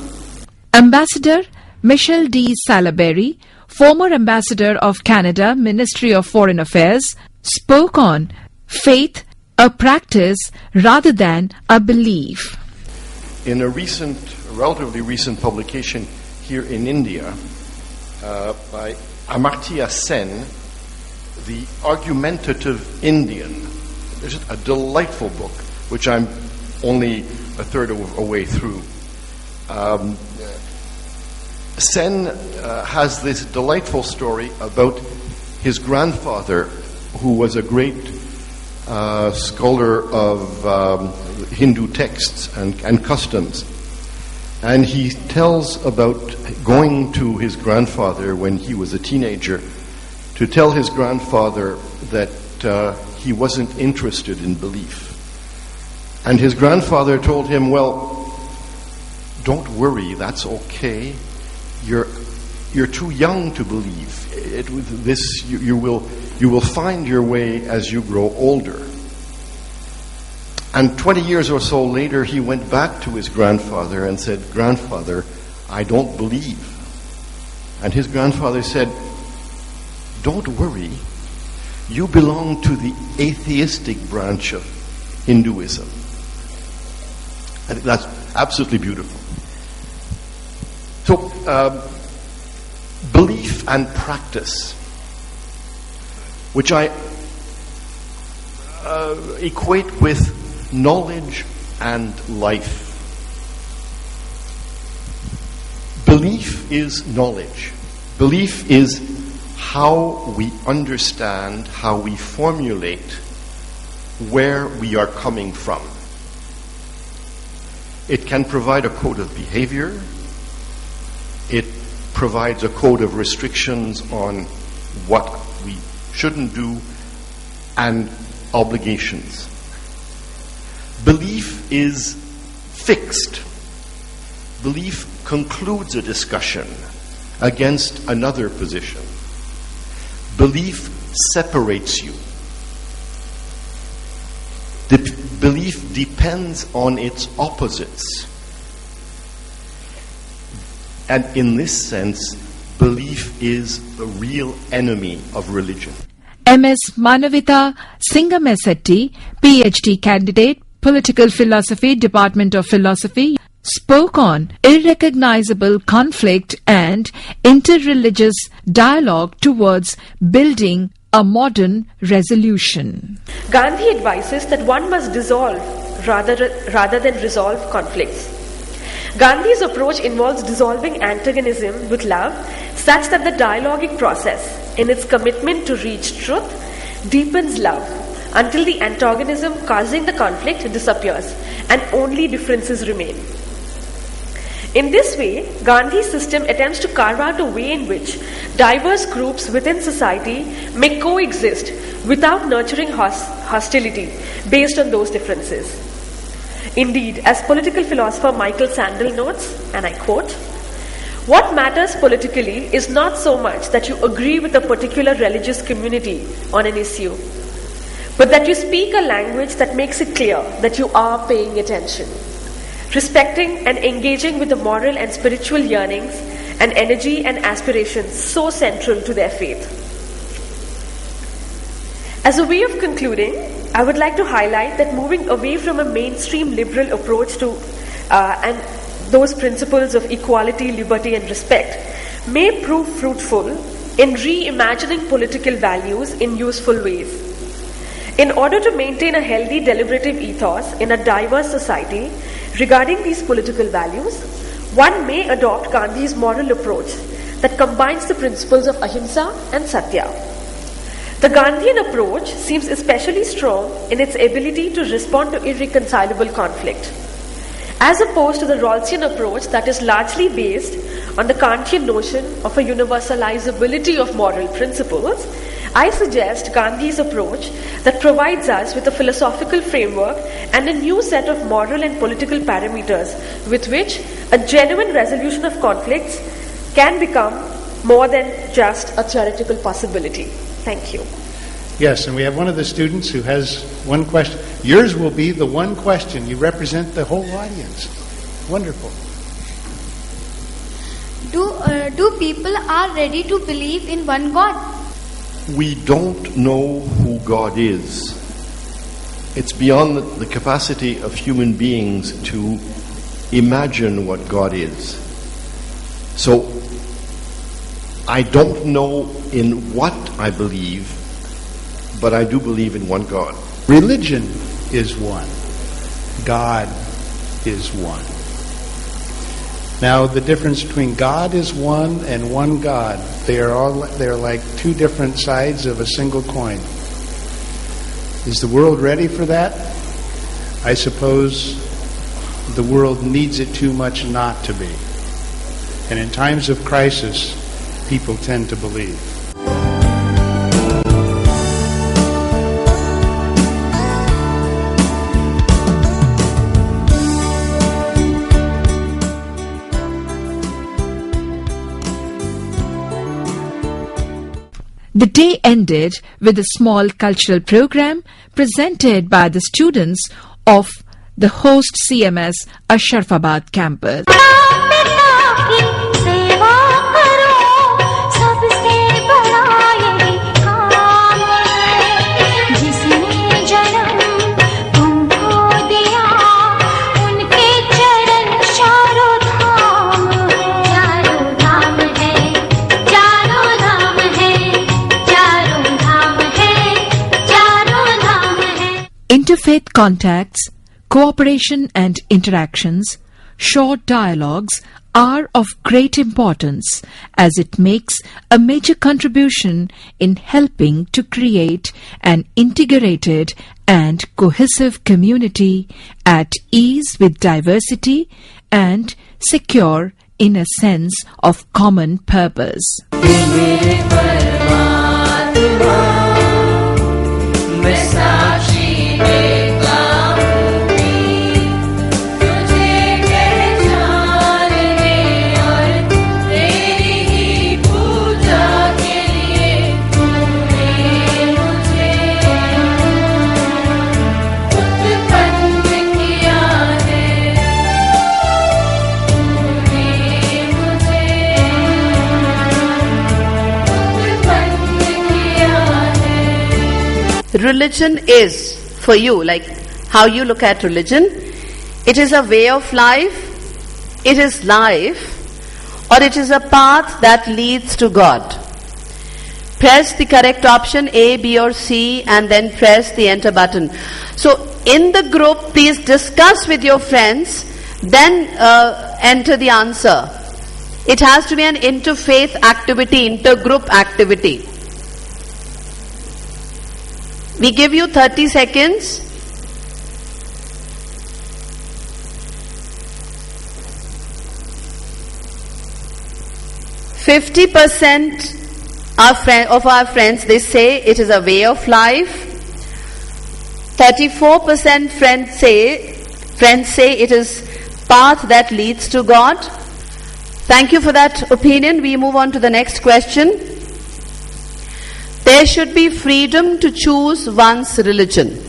Ambassador Michel D. Salaberry, former Ambassador of Canada, Ministry of Foreign Affairs, spoke on faith, a practice rather than a belief. In a relatively recent publication here in India by Amartya Sen, The Argumentative Indian, there's a delightful book, which I'm only a third of a way through. Sen has this delightful story about his grandfather, who was a great scholar of Hindu texts and customs. And he tells about going to his grandfather when he was a teenager to tell his grandfather that he wasn't interested in belief. And his grandfather told him, well, don't worry, that's okay. You're too young to believe. You will find your way as you grow older. And 20 years or so later, he went back to his grandfather and said, Grandfather, I don't believe. And his grandfather said, don't worry, you belong to the atheistic branch of Hinduism. I think that's absolutely beautiful. So, belief and practice, which I equate with knowledge and life. Belief is knowledge. Belief is how we understand, how we formulate where we are coming from. It can provide a code of behavior. It provides a code of restrictions on what we shouldn't do and obligations. Belief is fixed. Belief concludes a discussion against another position. Belief separates you. Belief depends on its opposites. And in this sense, belief is the real enemy of religion. MS Manavita Singamesetti, PhD candidate, Political Philosophy, Department of Philosophy, spoke on irrecognizable conflict and interreligious dialogue towards building a modern resolution. Gandhi advises that one must dissolve rather than resolve conflicts. Gandhi's approach involves dissolving antagonism with love such that the dialogic process, in its commitment to reach truth, deepens love until the antagonism causing the conflict disappears and only differences remain. In this way, Gandhi's system attempts to carve out a way in which diverse groups within society may coexist without nurturing hostility based on those differences. Indeed, as political philosopher Michael Sandel notes, and I quote, "What matters politically is not so much that you agree with a particular religious community on an issue, but that you speak a language that makes it clear that you are paying attention. respecting and engaging with the moral and spiritual yearnings and energy and aspirations so central to their faith. As a way of concluding, I would like to highlight that moving away from a mainstream liberal approach to and those principles of equality, liberty and respect may prove fruitful in reimagining political values in useful ways. In order to maintain a healthy deliberative ethos in a diverse society regarding these political values, one may adopt Gandhi's moral approach that combines the principles of ahimsa and satya. The Gandhian approach seems especially strong in its ability to respond to irreconcilable conflict. As opposed to the Rawlsian approach that is largely based on the Kantian notion of a universalizability of moral principles, I suggest Gandhi's approach that provides us with a philosophical framework and a new set of moral and political parameters with which a genuine resolution of conflicts can become more than just a theoretical possibility. Thank you. Yes, and we have one of the students who has one question. Yours will be the one question. You represent the whole audience. Wonderful. Do people are ready to believe in one God? We don't know who God is. It's beyond the capacity of human beings to imagine what God is. So, I don't know in what I believe, but I do believe in one God. Religion is one. God is one. Now, the difference between God is one and one God, they're like two different sides of a single coin. Is the world ready for that? I suppose the world needs it too much not to be. And in times of crisis, people tend to believe. The day ended with a small cultural program presented by the students of the host CMS Ashrafabad campus. Interfaith contacts, cooperation and interactions, short dialogues are of great importance as it makes a major contribution in helping to create an integrated and cohesive community at ease with diversity and secure in a sense of common purpose. Religion is, for you, like how you look at religion, it is a way of life, it is life, or it is a path that leads to God. Press the correct option A, B or C and then press the enter button. So in the group, please discuss with your friends, then enter the answer. It has to be an interfaith activity, intergroup activity. We give you 30 seconds. of our friends, they say it is a way of life. 34% friends say it is path that leads to God. Thank you for that opinion. We move on to the next question. There should be freedom to choose one's religion.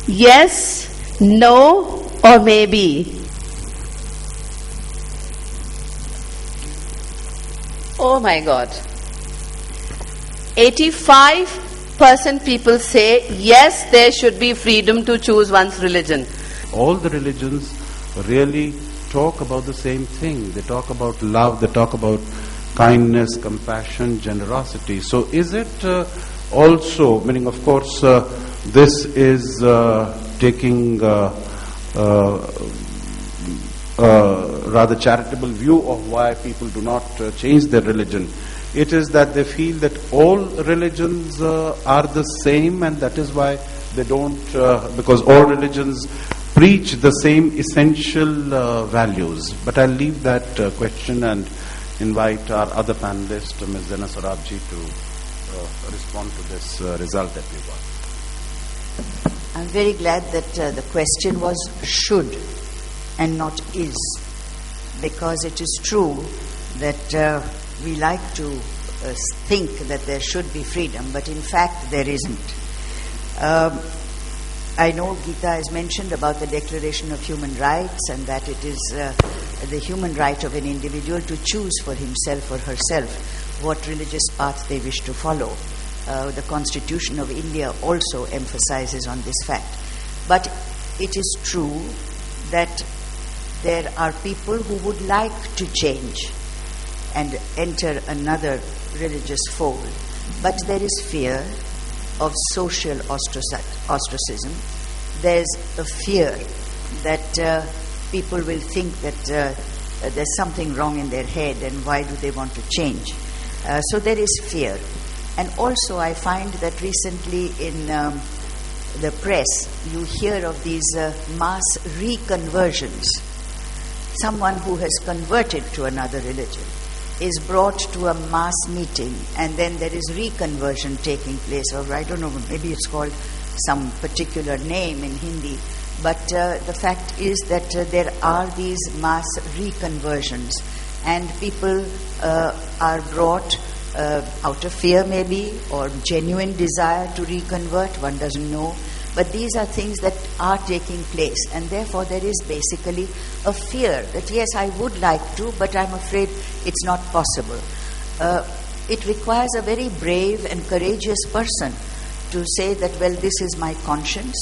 Yes, no, or maybe? Oh my God. 85% people say yes, there should be freedom to choose one's religion. All the religions really talk about the same thing. They talk about love, they talk about kindness, compassion, generosity. So is it also, meaning of course this is taking rather charitable view of why people do not change their religion. It is that they feel that all religions are the same, and that is why they don't, because all religions preach the same essential values. But I'll leave that question and invite our other panelist, Ms. Zena Sorabji, to respond to this result that we got. I'm very glad that the question was should and not is, because it is true that we like to think that there should be freedom, but in fact there isn't. I know Gita has mentioned about the Declaration of Human Rights, and that it is the human right of an individual to choose for himself or herself what religious path they wish to follow. The Constitution of India also emphasizes on this fact. But it is true that there are people who would like to change and enter another religious fold, but there is fear of social ostracism. There's a fear that people will think that there's something wrong in their head, and why do they want to change? So there is fear. And also I find that recently in the press you hear of these mass reconversions. Someone who has converted to another religion is brought to a mass meeting, and then there is reconversion taking place, or I don't know, maybe it's called some particular name in Hindi, but the fact is that there are these mass reconversions, and people are brought out of fear maybe, or genuine desire to reconvert, one doesn't know. But these are things that are taking place, and therefore there is basically a fear that yes, I would like to, but I'm afraid it's not possible. It requires a very brave and courageous person to say that, well, this is my conscience.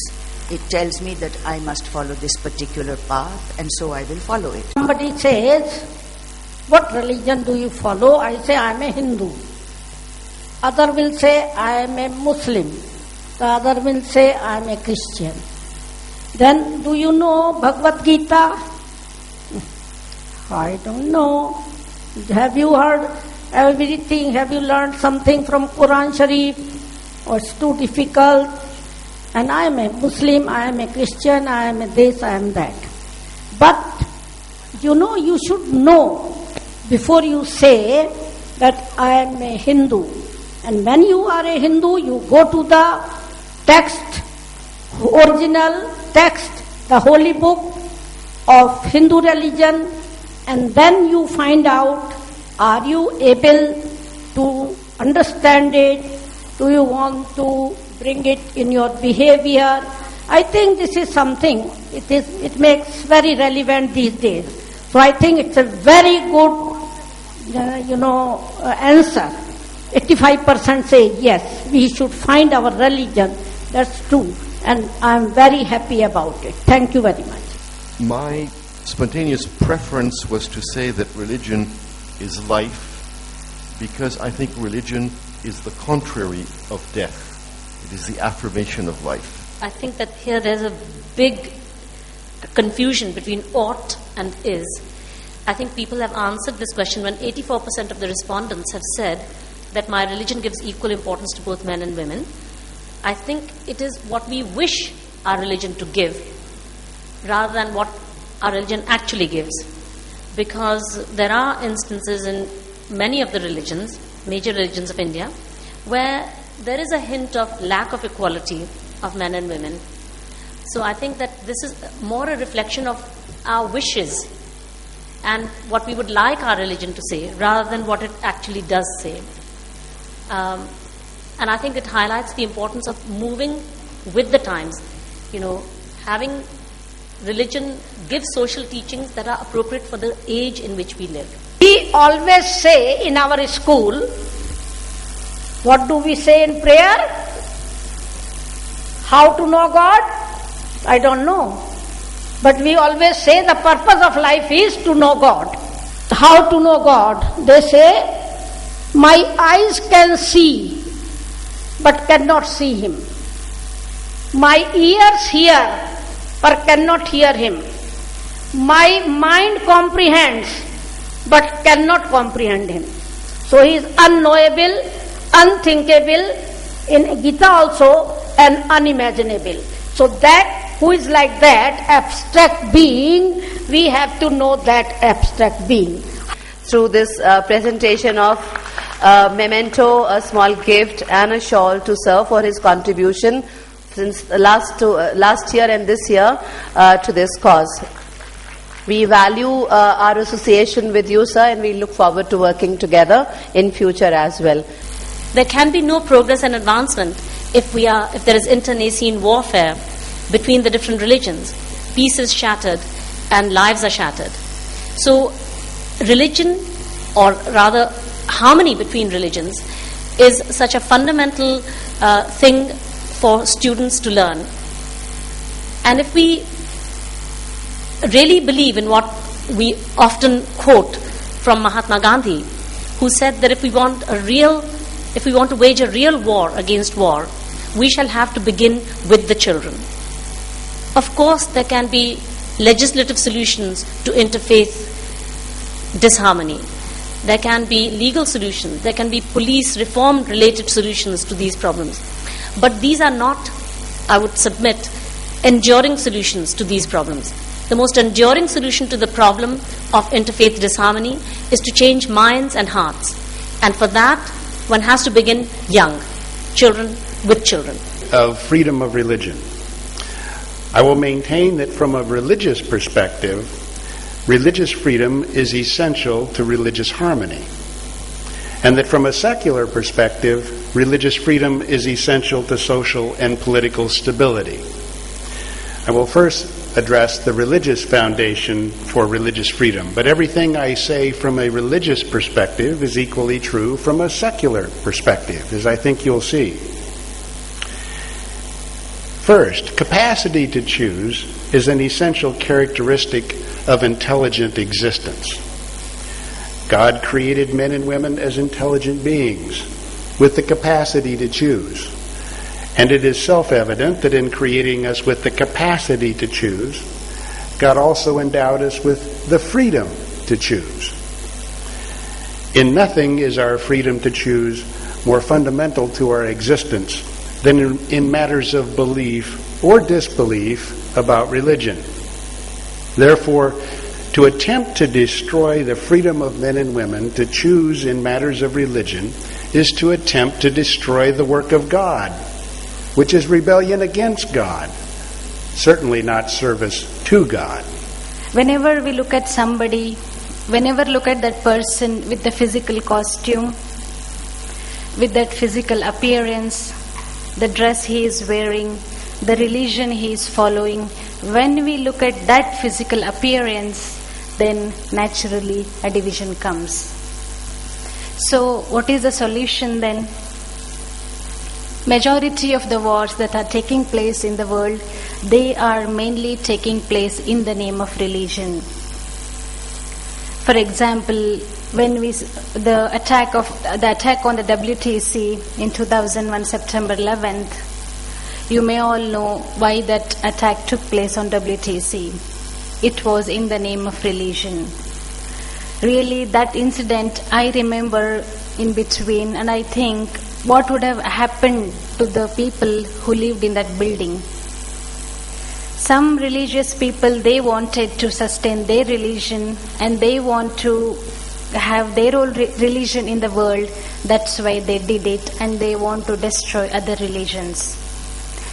It tells me that I must follow this particular path, and so I will follow it. Somebody says, what religion do you follow? I say, I am a Hindu. Other will say, I am a Muslim. The other will say, I am a Christian. Then, do you know Bhagavad Gita? I don't know. Have you heard everything? Have you learned something from Quran Sharif? Or it's too difficult? And I am a Muslim, I am a Christian, I am a this, I am that. But, you should know before you say that I am a Hindu. And when you are a Hindu, you go to the text, original text, the holy book of Hindu religion, and then you find out, are you able to understand it? Do you want to bring it in your behavior? I think this is something, it makes very relevant these days. So I think it's a very good, answer. 85% say yes, we should find our religion. That's true. And I'm very happy about it. Thank you very much. My spontaneous preference was to say that religion is life, because I think religion is the contrary of death. It is the affirmation of life. I think that here there's a big confusion between ought and is. I think people have answered this question when 84% of the respondents have said that my religion gives equal importance to both men and women. I think it is what we wish our religion to give rather than what our religion actually gives. Because there are instances in many of the religions, major religions of India, where there is a hint of lack of equality of men and women. So I think that this is more a reflection of our wishes and what we would like our religion to say rather than what it actually does say. And I think it highlights the importance of moving with the times, having religion gives social teachings that are appropriate for the age in which we live. We always say in our school, what do we say in prayer? How to know God? I don't know. But we always say the purpose of life is to know God. How to know God? They say, my eyes can see, but cannot see Him. My ears hear, but cannot hear Him. My mind comprehends, but cannot comprehend Him. So He is unknowable, unthinkable, in Gita also, and unimaginable. So that, who is like that abstract being, we have to know that abstract being. Through this presentation of memento, a small gift and a shawl to Sir for his contribution since last year and this year to this cause. We value our association with you, sir, and we look forward to working together in future as well. There can be no progress and advancement if there is internecine warfare between the different religions. Peace is shattered and lives are shattered. So religion, or rather harmony between religions, is such a fundamental thing for students to learn. And if we really believe in what we often quote from Mahatma Gandhi, who said that if we want to wage a real war against war, we shall have to begin with the children. Of course, there can be legislative solutions to interfaith disharmony. There can be legal solutions. There can be police reform related solutions to these problems. But these are not, I would submit, enduring solutions to these problems. The most enduring solution to the problem of interfaith disharmony is to change minds and hearts. And for that, one has to begin young, children with children. Of freedom of religion. I will maintain that from a religious perspective, religious freedom is essential to religious harmony. And that from a secular perspective, religious freedom is essential to social and political stability. I will first address the religious foundation for religious freedom, but everything I say from a religious perspective is equally true from a secular perspective, as I think you'll see. First, capacity to choose is an essential characteristic of intelligent existence. God created men and women as intelligent beings with the capacity to choose. And it is self-evident that in creating us with the capacity to choose, God also endowed us with the freedom to choose. In nothing is our freedom to choose more fundamental to our existence than in matters of belief or disbelief about religion. Therefore, to attempt to destroy the freedom of men and women to choose in matters of religion is to attempt to destroy the work of God, which is rebellion against God, certainly not service to God. Whenever we look at somebody, whenever look at that person with the physical costume, with that physical appearance, the dress he is wearing, the religion he is following, when we look at that physical appearance, then naturally a division comes. So what is the solution then? Majority of the wars that are taking place in the world, they are mainly taking place in the name of religion. For example, when the attack on the WTC in 2001, September 11th, you may all know why that attack took place on WTC. It was in the name of religion. Really, that incident I remember in between, and I think what would have happened to the people who lived in that building. Some religious people, they wanted to sustain their religion and they want to have their own religion in the world. That's why they did it, and they want to destroy other religions.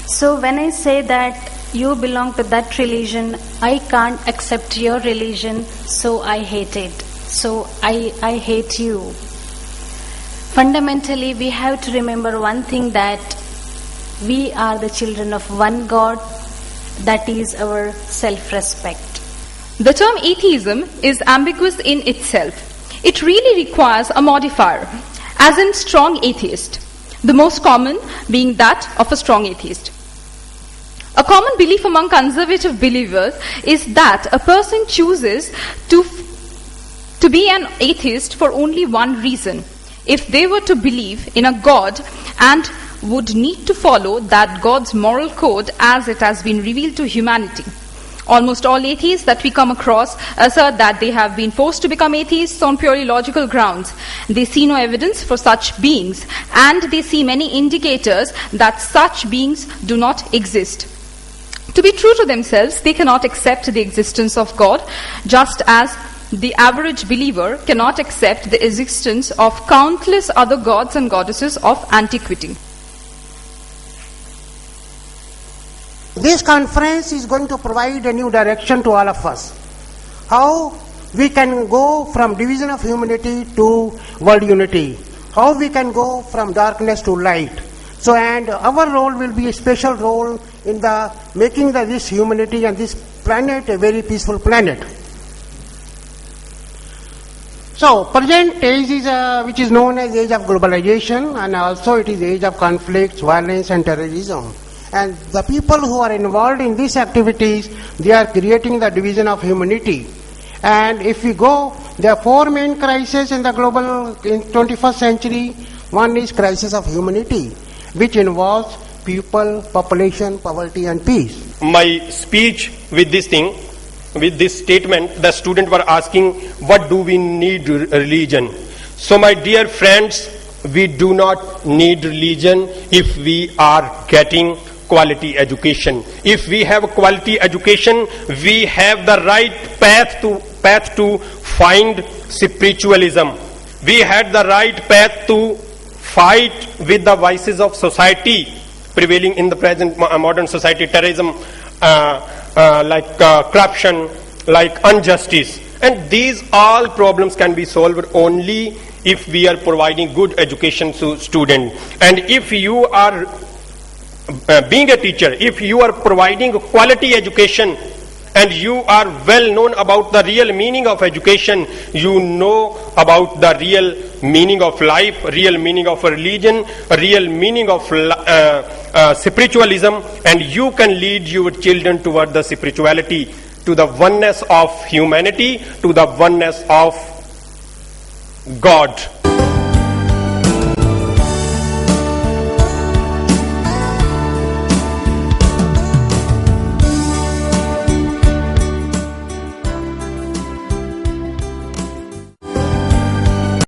So when I say that you belong to that religion, I can't accept your religion, so I hate it. So I hate you. Fundamentally, we have to remember one thing, that we are the children of one God, that is our self-respect. The term atheism is ambiguous in itself. It really requires a modifier, as in strong atheist, the most common being that of a strong atheist. A common belief among conservative believers is that a person chooses to be an atheist for only one reason. If they were to believe in a God and would need to follow that God's moral code as it has been revealed to humanity. Almost all atheists that we come across assert that they have been forced to become atheists on purely logical grounds. They see no evidence for such beings, and they see many indicators that such beings do not exist. To be true to themselves, they cannot accept the existence of God, just as the average believer cannot accept the existence of countless other gods and goddesses of antiquity. This conference is going to provide a new direction to all of us. How we can go from division of humanity to world unity. How we can go from darkness to light. So, and our role will be a special role in the making this humanity and this planet a very peaceful planet. So, present age is which is known as age of globalization, and also it is age of conflicts, violence and terrorism. And the people who are involved in these activities, they are creating the division of humanity. And if we go, there are four main crises in the global, in 21st century. One is crisis of humanity, which involves people, population, poverty and peace. My speech with this thing, with this statement, the students were asking, what do we need religion? So my dear friends, we do not need religion if we are getting quality education. If we have quality education, we have the right path to find spiritualism. We had the right path to fight with the vices of society prevailing in the present modern society, terrorism, like corruption, like injustice. And these all problems can be solved only if we are providing good education to students. And if you are being a teacher, if you are providing quality education and you are well known about the real meaning of education, you know about the real meaning of life, real meaning of religion, real meaning of spiritualism, and you can lead your children toward the spirituality, to the oneness of humanity, to the oneness of God.